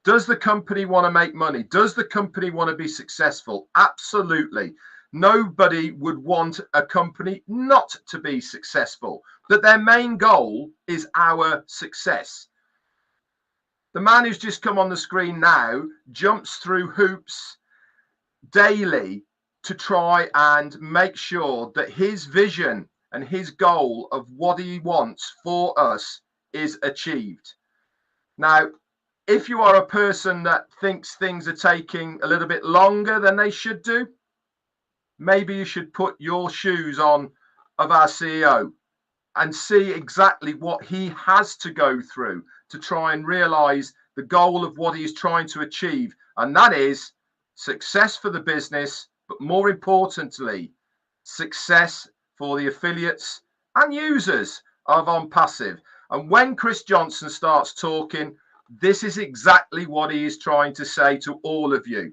Does the company want to make money? Does the company want to be successful? Absolutely. Nobody would want a company not to be successful. But their main goal is our success. The man who's just come on the screen now jumps through hoops daily to try and make sure that his vision and his goal of what he wants for us is achieved. Now, if you are a person that thinks things are taking a little bit longer than they should do, maybe you should put your shoes on of our CEO and see exactly what he has to go through to try and realize the goal of what he's trying to achieve. And that is success for the business, but more importantly, success for the affiliates and users of Onpassive. And when Chris Johnson starts talking, This is exactly what he is trying to say to all of you.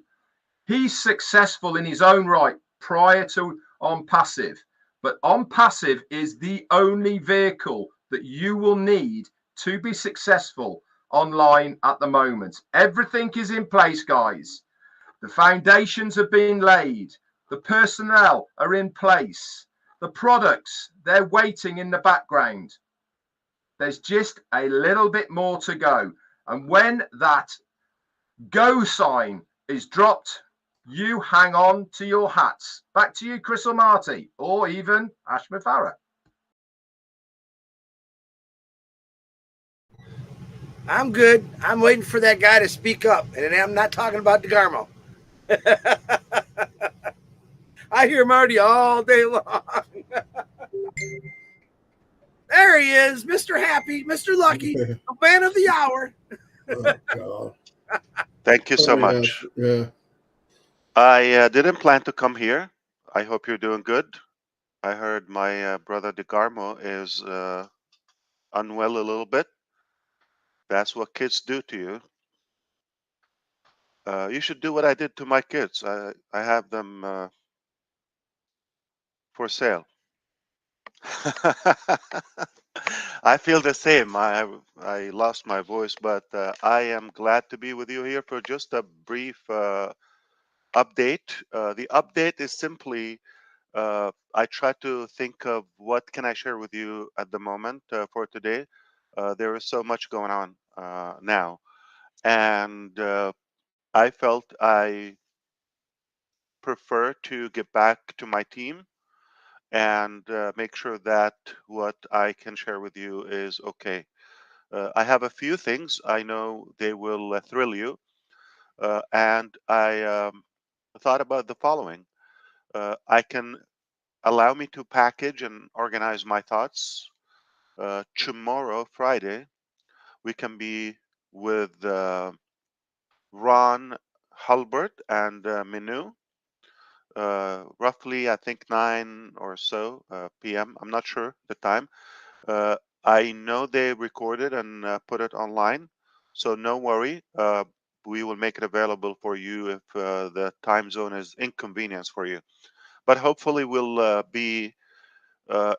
He's successful in his own right prior to Onpassive, but Onpassive is the only vehicle that you will need to be successful online at the moment. Everything is in place, guys. The foundations have been laid. The personnel are in place. The products, they're waiting in the background. There's just a little bit more to go. And when that go sign is dropped, you hang on to your hats. Back to you, Chris or Marty, or even Ash Mufareh. I'm good. I'm waiting for that guy to speak up, and I'm not talking about DeGarmo. I hear Marty all day long. There he is, Mr. Happy, Mr. Lucky, the man of the hour. Oh, God. Thank you so Oh, much. yeah. I didn't plan to come here. I hope you're doing good. I heard my brother DeGarmo is unwell a little bit. That's what kids do to you. You should do what I did to my kids. I have them for sale. I feel the same. I lost my voice, but I am glad to be with you here for just a brief update. The update is simply I try to think of what can I share with you at the moment for today. There is so much going on now, and I felt I prefer to get back to my team and make sure that what I can share with you is okay. I have a few things I know they will thrill you, and I thought about the following. I can allow me to package and organize my thoughts. Tomorrow, Friday, we can be with Ron Hulbert and Minu, roughly, I think, 9 or so p.m. I'm not sure the time. I know they recorded and put it online, so no worry. We will make it available for you if the time zone is inconvenience for you. But hopefully, we'll be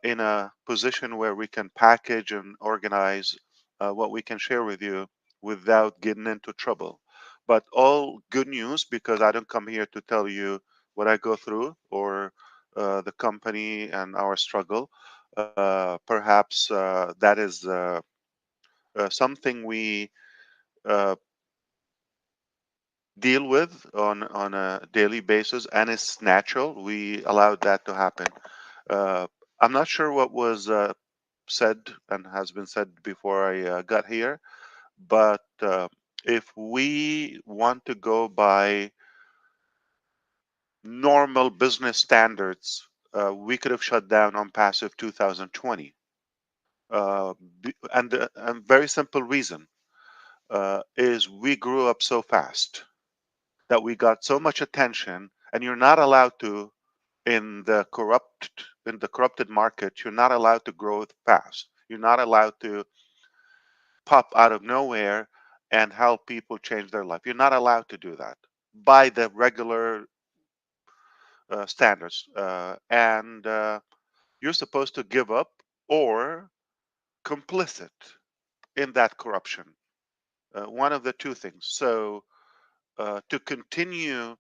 in a position where we can package and organize what we can share with you without getting into trouble. But all good news, because I don't come here to tell you what I go through or the company and our struggle. Perhaps that is something we uh, deal with on a daily basis, and it's natural. We allowed that to happen. I'm not sure what was said and has been said before I got here, but if we want to go by normal business standards, we could have shut down Onpassive 2020. And a very simple reason is we grew up so fast that we got so much attention, and you're not allowed to in the corrupted market. You're not allowed to grow fast. You're not allowed to pop out of nowhere and help people change their life. You're not allowed to do that by the regular standards, and you're supposed to give up or complicit in that corruption. One of the two things. So to continue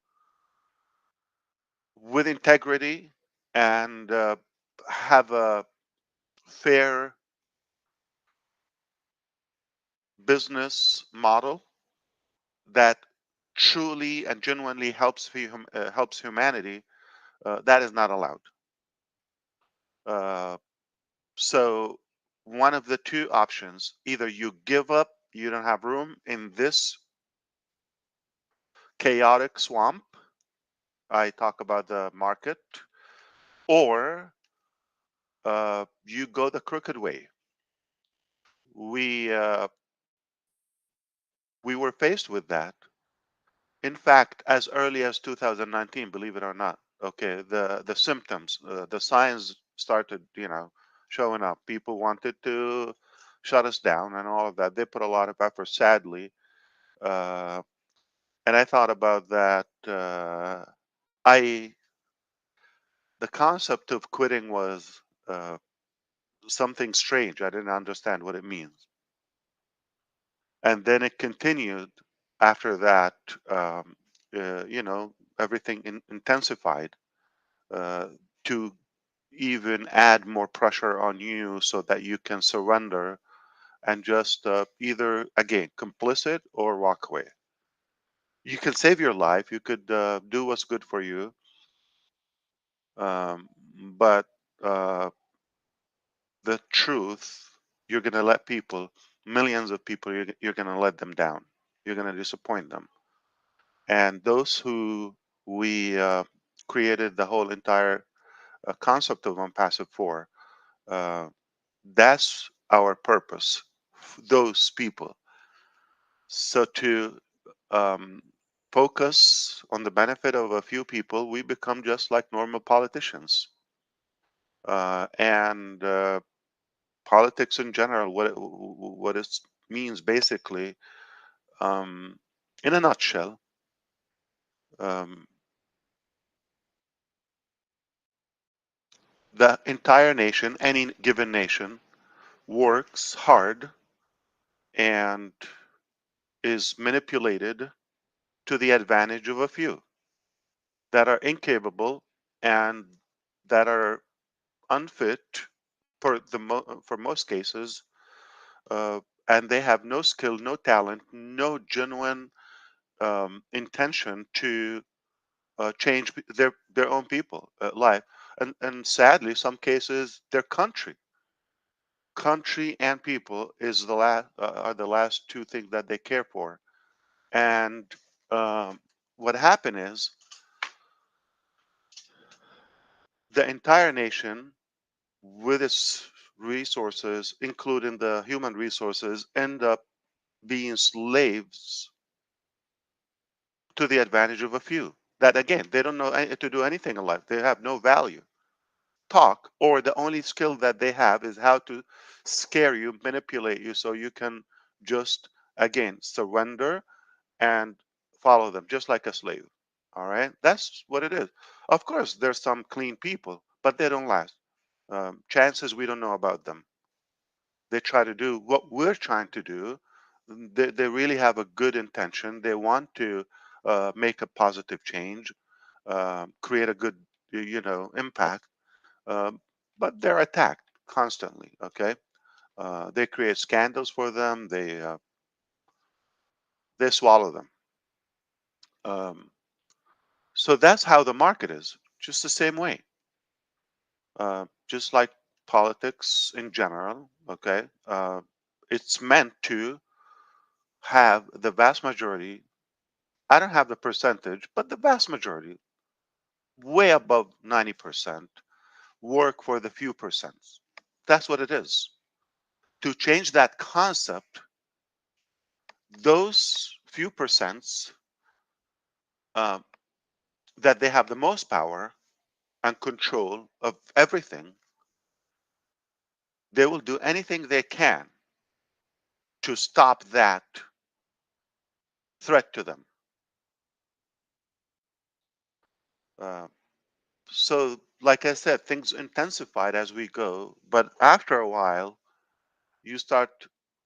with integrity and have a fair business model that truly and genuinely helps humanity, that is not allowed. Uh, so one of the two options: either you give up, you don't have room in this chaotic swamp. I talk about the market, or you go the crooked way. We uh, we were faced with that. In fact, as early as 2019, believe it or not. Okay, the symptoms, the signs started, showing up. People wanted to shut us down and all of that. They put a lot of effort, sadly. And I thought about that. The concept of quitting was something strange. I didn't understand what it means. And then it continued after that. You know, everything intensified to even add more pressure on you so that you can surrender and just either, again, complicit or walk away. You can save your life. You could do what's good for you. Um, but the truth, you're going to let people, millions of people, you're going to let them down. You're going to disappoint them. And those who we created the whole entire concept of Onpassive for, that's our purpose, those people. So to focus on the benefit of a few people, we become just like normal politicians. And politics in general, what it means basically, in a nutshell, um, the entire nation, any given nation, works hard and is manipulated to the advantage of a few that are incapable and that are unfit for most cases, and they have no skill, no talent, no genuine intention to change their own people life, and sadly, some cases, their country and people is the last are the last two things that they care for. And what happened is the entire nation, with its resources, including the human resources, end up being slaves to the advantage of a few that, again, they don't know to do anything in life. They have no value. Talk, or the only skill that they have is how to scare you, manipulate you, so you can just, again, surrender and follow them just like a slave. All right, that's what it is. Of course, there's some clean people, but they don't last. Chances we don't know about them. They try to do what we're trying to do. They really have a good intention. They want to make a positive change, create a good, impact. But they're attacked constantly. Okay, they create scandals for them. They swallow them. Um, so that's how the market is. Just the same way. Just like politics in general. Okay, it's meant to have the vast majority. I don't have the percentage, but the vast majority, way above 90%, work for the few percents. That's what it is. To change that concept, those few percents uh, that they have the most power and control of everything, they will do anything they can to stop that threat to them. Uh, so, like I said, things intensified as we go, but after a while, you start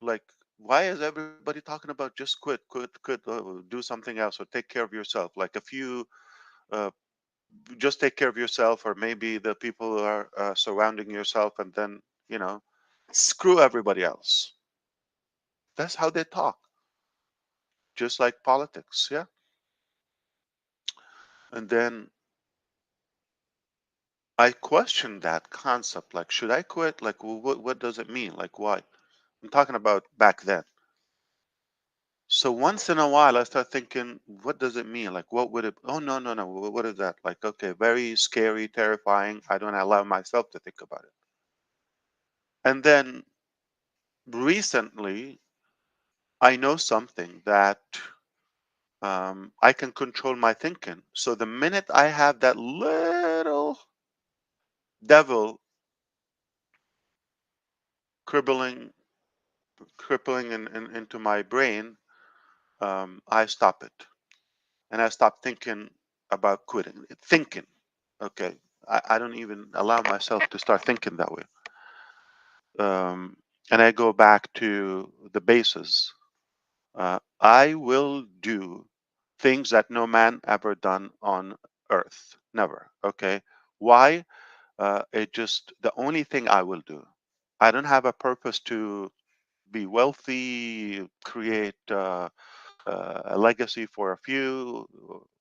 like, why is everybody talking about just quit, do something else, or take care of yourself? Like a few, uh, just take care of yourself, or maybe the people who are surrounding yourself, and then, screw everybody else. That's how they talk, just like politics. Yeah. And then I questioned that concept. Like, should I quit? Like, what does it mean? Like, why? I'm talking about back then. So once in a while, I start thinking, what does it mean? Like, what would it? Oh, no, no, no. What is that? Like, okay, very scary, terrifying. I don't allow myself to think about it. And then recently, I know something that I can control my thinking. So the minute I have that little devil cribbling crippling into my brain, I stop it, and I stop thinking about quitting. Thinking, okay, I don't even allow myself to start thinking that way. And I go back to the basis. I will do things that no man ever done on earth. Never. Okay. Why? It just the only thing I will do. I don't have a purpose to be wealthy, create a legacy for a few,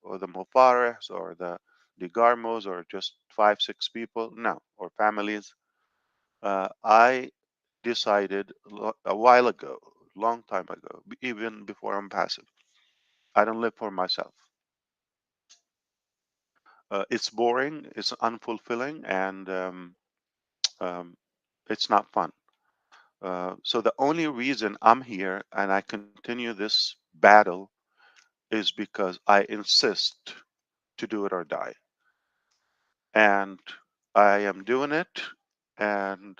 or the Mufarehs, or the Garmos, or just 5, 6 people. No, or families. I decided a while ago, long time ago, even before I'm passive. I don't live for myself. It's boring, it's unfulfilling, and um, it's not fun. So the only reason I'm here and I continue this battle is because I insist to do it or die, and I am doing it. And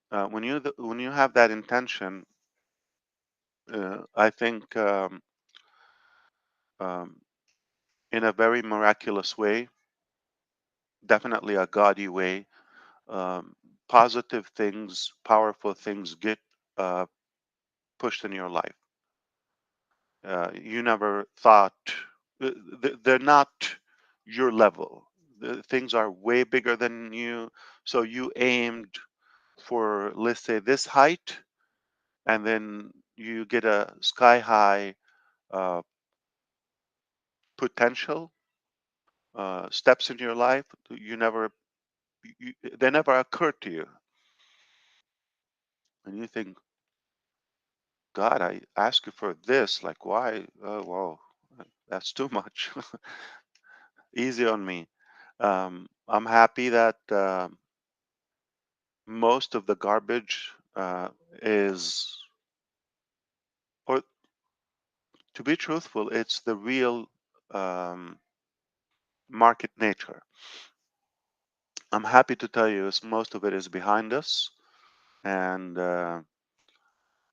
when you have that intention, I think um, in a very miraculous way, definitely a gaudy way, um, positive things, powerful things get uh, pushed in your life. You never thought they're not your level. Things are way bigger than you. So you aimed for, let's say, this height, and then you get a sky high uh, potential steps in your life. They never occurred to you, and you think, God, I ask you for this. Like, why? Oh, whoa, that's too much. Easy on me. I'm happy that most of the garbage is, or to be truthful, it's the real um, market nature. I'm happy to tell you most of it is behind us. And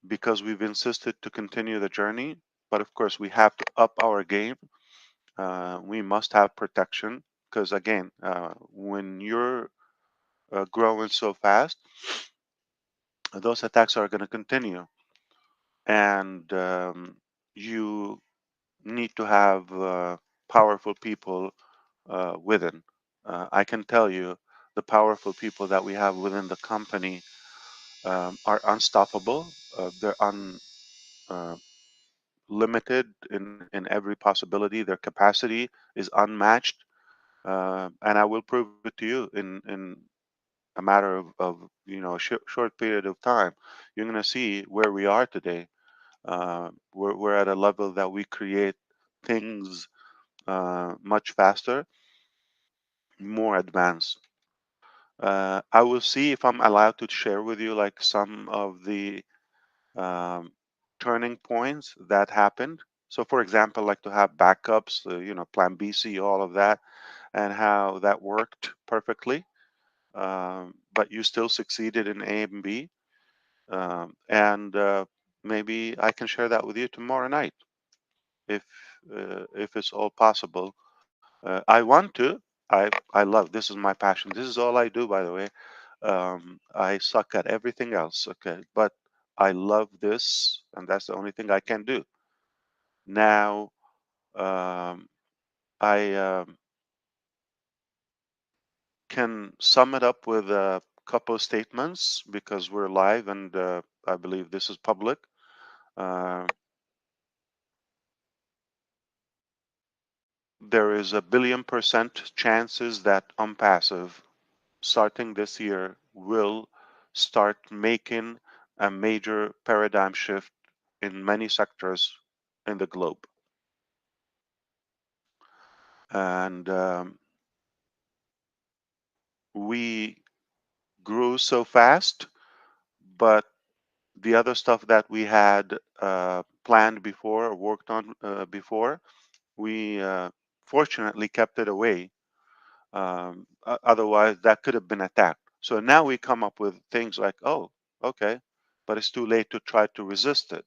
because we've insisted to continue the journey, but of course, we have to up our game. We must have protection because, again, when you're growing so fast, those attacks are going to continue, and you need to have powerful people within. I can tell you, the powerful people that we have within the company are unstoppable. They're unlimited in every possibility. Their capacity is unmatched, and I will prove it to you in a matter of a short period of time. You're going to see where we are today. We're at a level that we create things much faster, more advanced. I will see if I'm allowed to share with you like some of the um, turning points that happened. So, for example, like to have backups, Plan B, C, all of that, and how that worked perfectly, but you still succeeded in A and B. And maybe I can share that with you tomorrow night if it's all possible. I want to. I love. This is my passion. This is all I do, by the way. I suck at everything else. Okay, but I love this, and that's the only thing I can do. Now, um, I can sum it up with a couple of statements because we're live, and I believe this is public. Uh, there is 1 billion% chances that Onpassive, starting this year, will start making a major paradigm shift in many sectors in the globe. And we grew so fast, but the other stuff that we had planned before or worked on before, we fortunately kept it away. Otherwise, that could have been attacked. So now we come up with things like, oh, okay, but it's too late to try to resist it.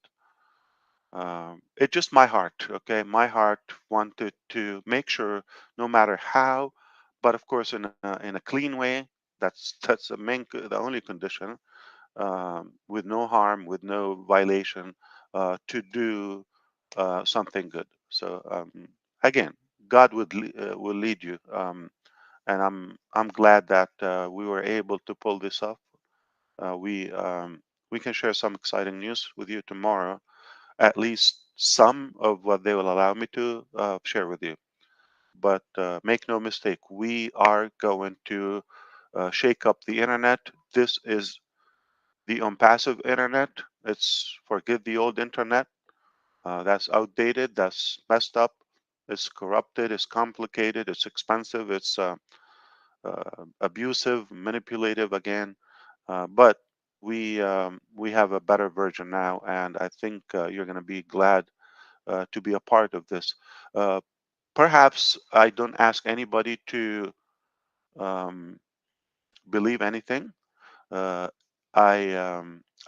It's just my heart, okay? My heart wanted to make sure, no matter how, but of course in a clean way. That's the only condition, with no harm, with no violation, to do something good. So again, God will lead you, and I'm glad that we were able to pull this off. We can share some exciting news with you tomorrow, at least some of what they will allow me to share with you. But make no mistake, we are going to shake up the internet. This is the Onpassive internet. It's forget the old internet. That's outdated. That's messed up. It's corrupted. It's complicated. It's expensive. It's abusive, manipulative again. But we have a better version now, and I think you're going to be glad to be a part of this. Perhaps I don't ask anybody to um, believe anything. Uh, I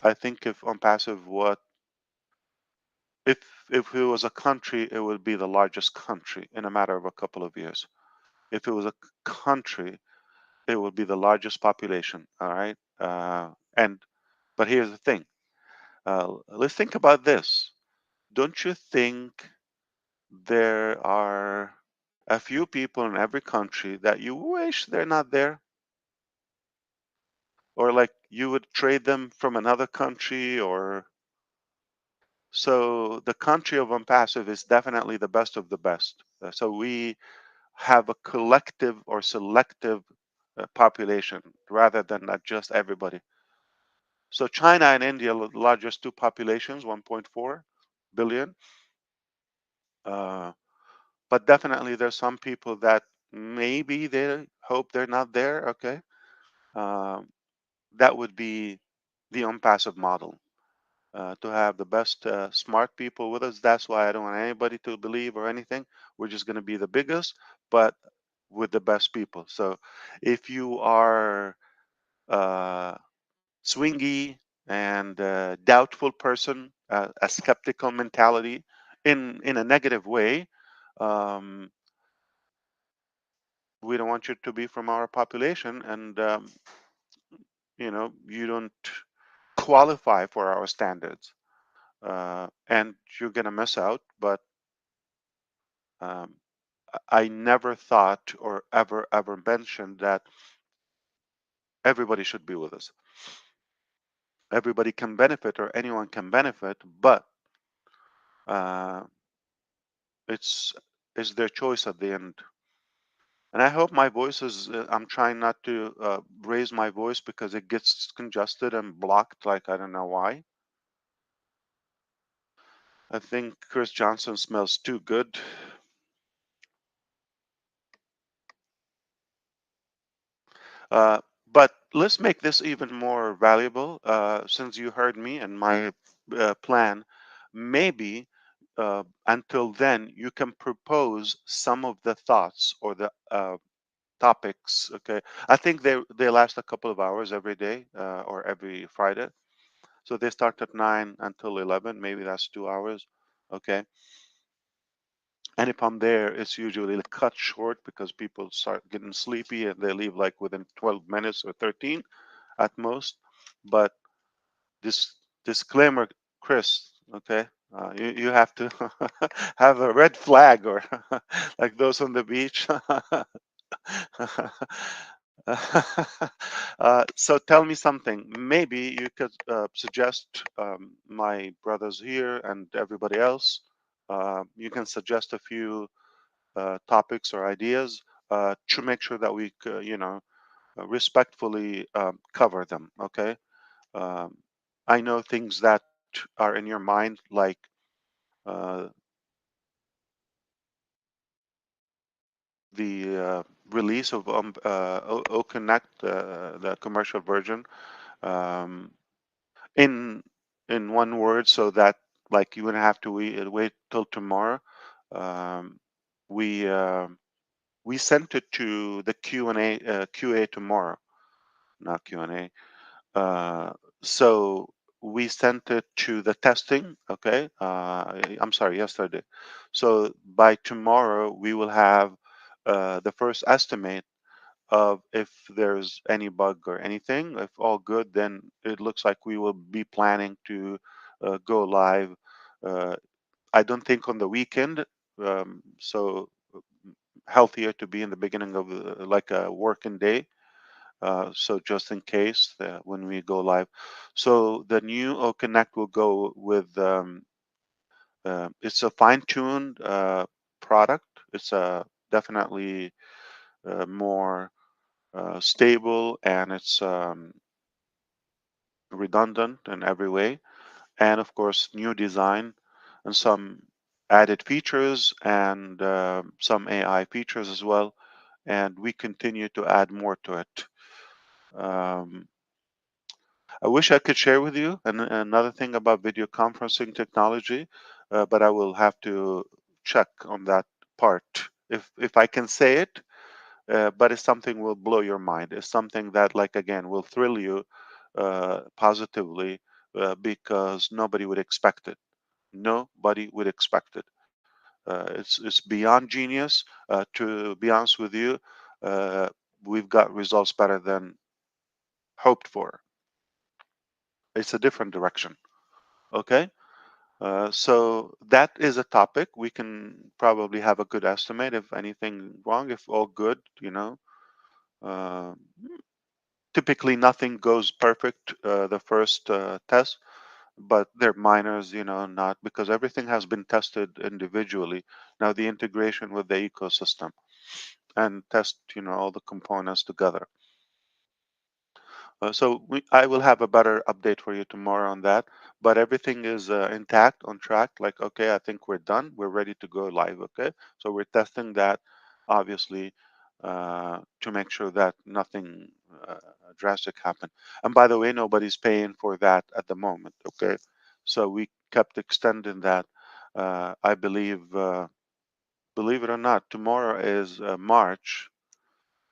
I think if Onpassive, what if it was a country, it would be the largest country in a matter of a couple of years. If it was a country, it would be the largest population. All right, and but here's the thing. Let's think about this. Don't you think there are a few people in every country that you wish they're not there? Or like you would trade them from another country, or so the country of Onpassive is definitely the best of the best. So we have a collective or selective population rather than not just everybody. So China and India are the largest two populations, 1.4 billion. Uh, but definitely there's some people that maybe they hope they're not there. Okay, um, that would be the Onpassive model, to have the best smart people with us. That's why I don't want anybody to believe or anything. We're just going to be the biggest, but with the best people. So if you are uh, swingy and doubtful person, a skeptical mentality in a negative way, um, we don't want you to be from our population, and you don't qualify for our standards, and you're gonna miss out. But um, I never thought or ever mentioned that everybody should be with us. Everybody can benefit, or anyone can benefit, but uh, it's it's their choice at the end. And I hope my voice is. I'm trying not to raise my voice because it gets congested and blocked. Like I don't know why. I think Chris Johnson smells too good. Uh, but let's make this even more valuable. Since you heard me and my plan, maybe until then you can propose some of the thoughts or the topics. Okay, I think they last a couple of hours every day, or every Friday. So they start at 9 until 11. Maybe that's 2 hours. Okay. And if I'm there, it's usually cut short because people start getting sleepy and they leave like within 12 minutes or 13 at most. But this disclaimer, Chris, okay, you have to have a red flag, or like those on the beach. So tell me something. Maybe you could suggest, my brothers here and everybody else. You can suggest a few topics or ideas to make sure that we, respectfully cover them. Okay. Um, I know things that are in your mind, like uh, the release of 𝐂𝐻𝐈𝐊𝐄, the commercial version, um, in one word, so that like you wouldn't have to wait till tomorrow. Um, we we sent it to the Q&A QA tomorrow, not Q&A. So we sent it to the testing. Okay, I'm sorry, yesterday. So by tomorrow we will have the first estimate of if there's any bug or anything. If all good, then it looks like we will be planning to go live. I don't think on the weekend. So healthier to be in the beginning of like a working day. So just in case when we go live. So the new Connect will go with, it's a fine-tuned product. It's definitely more stable, and it's redundant in every way. And of course, new design and some added features and some AI features as well. And we continue to add more to it. I wish I could share with you another thing about video conferencing technology, but I will have to check on that part. If I can say it, but it's something will blow your mind. It's something that, like, again, will thrill you positively because nobody would expect it. Nobody would expect it. It's beyond genius. To be honest with you, uh, we've got results better than hoped for. It's a different direction. Okay. So that is a topic. We can probably have a good estimate if anything wrong. If all good, uh, typically nothing goes perfect the first test, but they're minors, not because everything has been tested individually. Now the integration with the ecosystem and test, all the components together. So I will have a better update for you tomorrow on that. But everything is intact, on track. Like, okay, I think we're done. We're ready to go live. Okay, so we're testing that, obviously, to make sure that nothing drastic happened. And by the way, nobody's paying for that at the moment. Okay, so we kept extending that. I believe it or not, tomorrow is March,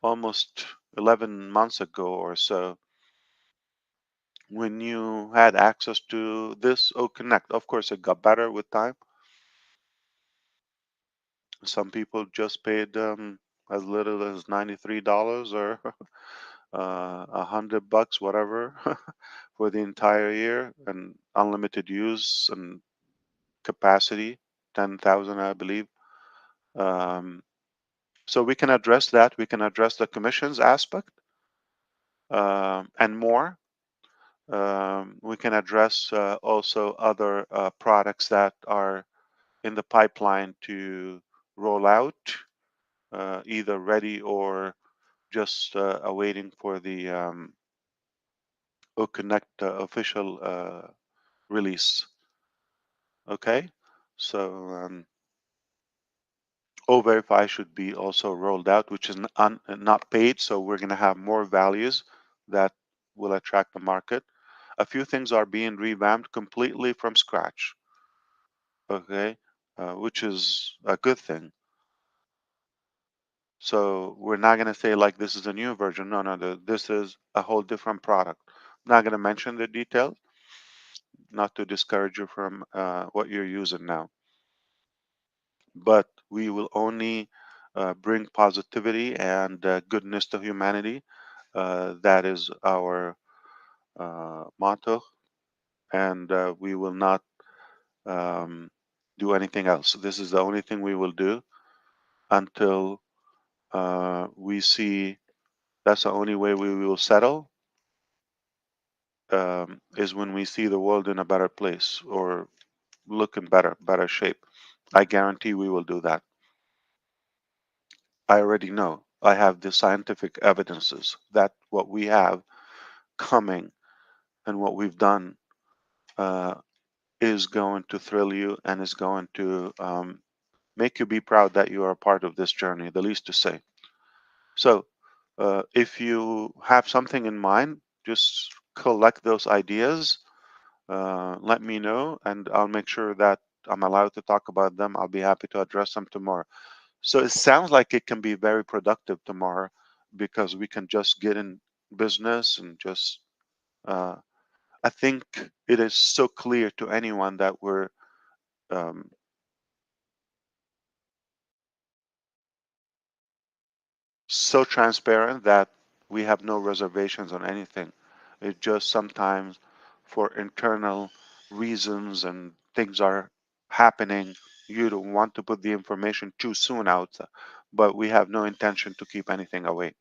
almost 11 months ago or so, when you had access to this Connect. Of course, it got better with time. Some people just paid as little as $93 or $100, whatever, for the entire year, and unlimited use and capacity, 10,000, I believe. So we can address that. We can address the commissions aspect and more. We can address also other products that are in the pipeline to roll out, either ready or just awaiting for the Connect official release. Okay, so O-Verify should be also rolled out, which is not paid, so we're going to have more values that will attract the market. A few things are being revamped completely from scratch. Okay, which is a good thing. So we're not going to say like this is a new version. No, this is a whole different product. I'm not going to mention the details, not to discourage you from what you're using now. But we will only bring positivity and goodness to humanity. That is our motto, and we will not do anything else. This is the only thing we will do until we see. That's the only way we will settle, is when we see the world in a better place or look in better shape. I guarantee we will do that. I already know. I have the scientific evidences that what we have coming and what we've done is going to thrill you and is going to make you be proud that you are a part of this journey, the least to say. So if you have something in mind, just collect those ideas. Let me know, and I'll make sure that I'm allowed to talk about them. I'll be happy to address them tomorrow. So it sounds like it can be very productive tomorrow because we can just get in business and just I think it is so clear to anyone that we're so transparent that we have no reservations on anything. It just sometimes for internal reasons and things are happening, you don't want to put the information too soon out, but we have no intention to keep anything away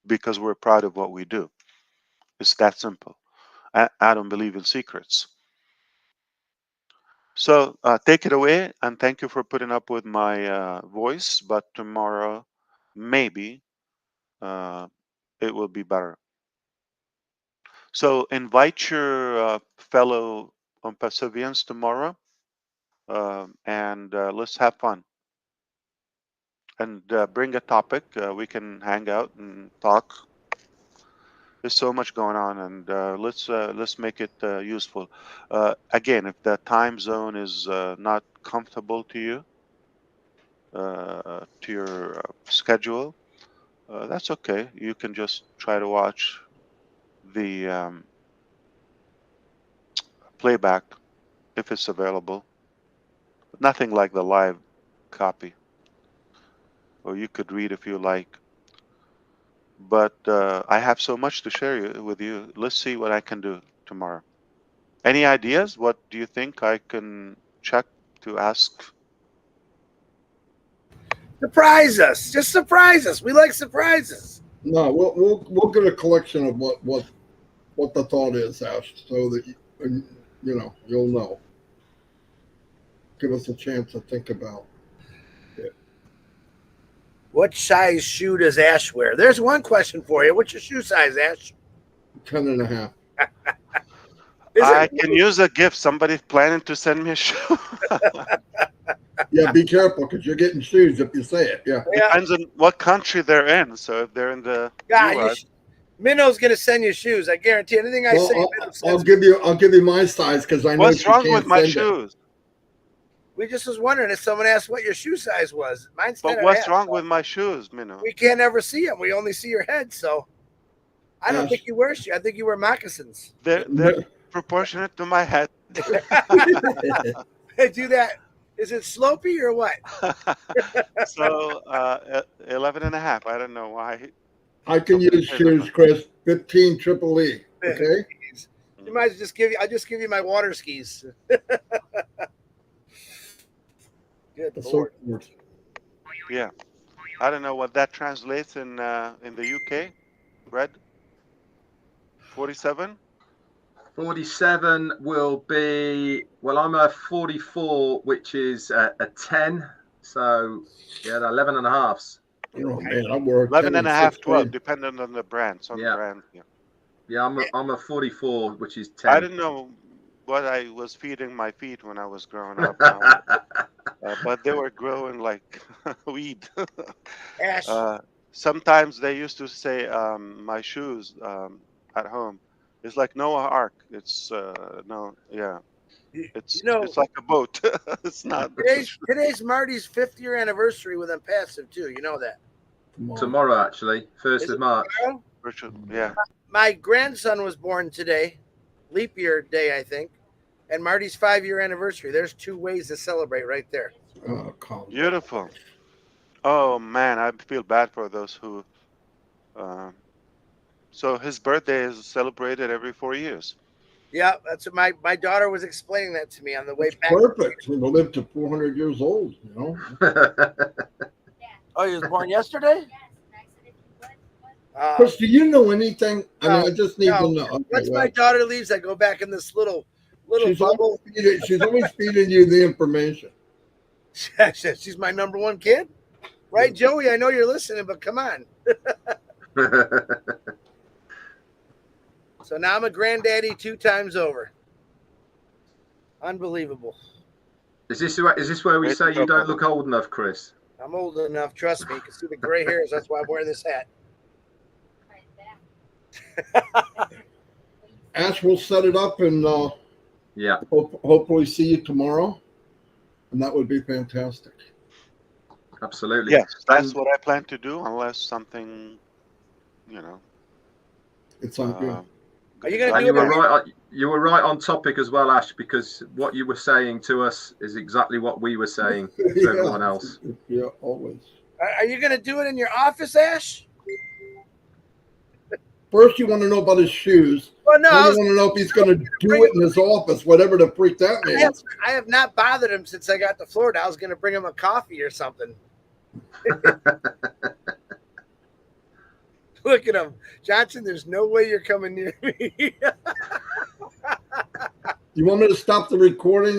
because we're proud of what we do. It's that simple. I don't believe in secrets. So take it away, and thank you for putting up with my voice. But tomorrow, maybe it will be better. So invite your fellow Onpassivians tomorrow, and let's have fun. And bring a topic. We can hang out and talk. There's so much going on, and let's make it useful. Again, if the time zone is not comfortable to you, to your schedule, that's okay. You can just try to watch the playback if it's available. Nothing like the live copy, or you could read if you like. But I have so much to share with you. Let's see what I can do tomorrow. Any ideas? What do you think I can check to ask? Surprise us. Just surprise us. We like surprises. No, we'll get a collection of what the thought is, Ash, so that you'll know. Give us a chance to think about it. What size shoe does Ash wear? There's one question for you. What's your shoe size, Ash? 10.5. I can use a gift. Somebody's planning to send me a shoe. Yeah, be careful because you're getting shoes if you say it. Yeah. Depends on what country they're in. So if they're in the US, Minnow's gonna send you shoes. I guarantee. Anything I say, I'll give you my size because I know. What's wrong with my shoes? We just was wondering if someone asked what your shoe size was. Mine's 10 But what's wrong with my shoes, Minnow? We can't ever see them. We only see your head. So I don't think you wear shoes. I think you wear moccasins. They're proportionate to my head. They do that. Is it slopey or what? So 11.5. I don't know why. I can use shoes, Chris. 15 𝐿𝐿. Okay. You might just I'll just give you my water skis. Good Lord. Yeah, I don't know what that translates in the UK. Red. 47. 47 will be, well, I'm a 44, which is a 10. So, yeah, 11.5s. Oh, man, I wore 11.5, 12, depending on the brand. Some brand. Yeah, I'm a 44, which is 10. I didn't know what I was feeding my feet when I was growing up. But they were growing like weed. Sometimes they used to say my shoes at home. It's like Noah Ark. It's it's like a boat. It's not. Today's Marty's 5th year anniversary with Onpassive too. You know that. Tomorrow, actually, 1st of March. Richard, yeah. My grandson was born today, leap year day, I think, and Marty's 5-year anniversary. There's 2 ways to celebrate right there. Oh, beautiful. Oh man, I feel bad for those who. So his birthday is celebrated every 4 years. Yeah, that's what my daughter was explaining that to me on the way back. Perfect. We'll live to 400 years old. You know. Oh, he was born yesterday. Chris, do you know anything? I mean, I just need to know. Okay, once my daughter leaves, I go back in this little bubble. She's always feeding you the information. She's my number 1 kid, right, Joey? I know you're listening, but come on. So now I'm a granddaddy 2 times over. Unbelievable. Is this where we say you don't look old enough, Chris? I'm old enough. Trust me. You can see the gray hairs. That's why I'm wearing this hat. Ash, we'll set it up and hopefully see you tomorrow, and that would be fantastic. Absolutely. Yes, that's what I plan to do, unless something, it's on good. Are you going to And do you it? were right. You were right on topic as well, Ash, because what you were saying to us is exactly what we were saying to everyone else. Yeah, always. Are you going to do it in your office, Ash? First, you want to know about his shoes. Well, no. Then you want to know if he's going to do it in his office, whatever the freak that means. I have not bothered him since I got to Florida. I was going to bring him a coffee or something. Look at him. Johnson, there's no way you're coming near me. You want me to stop the recording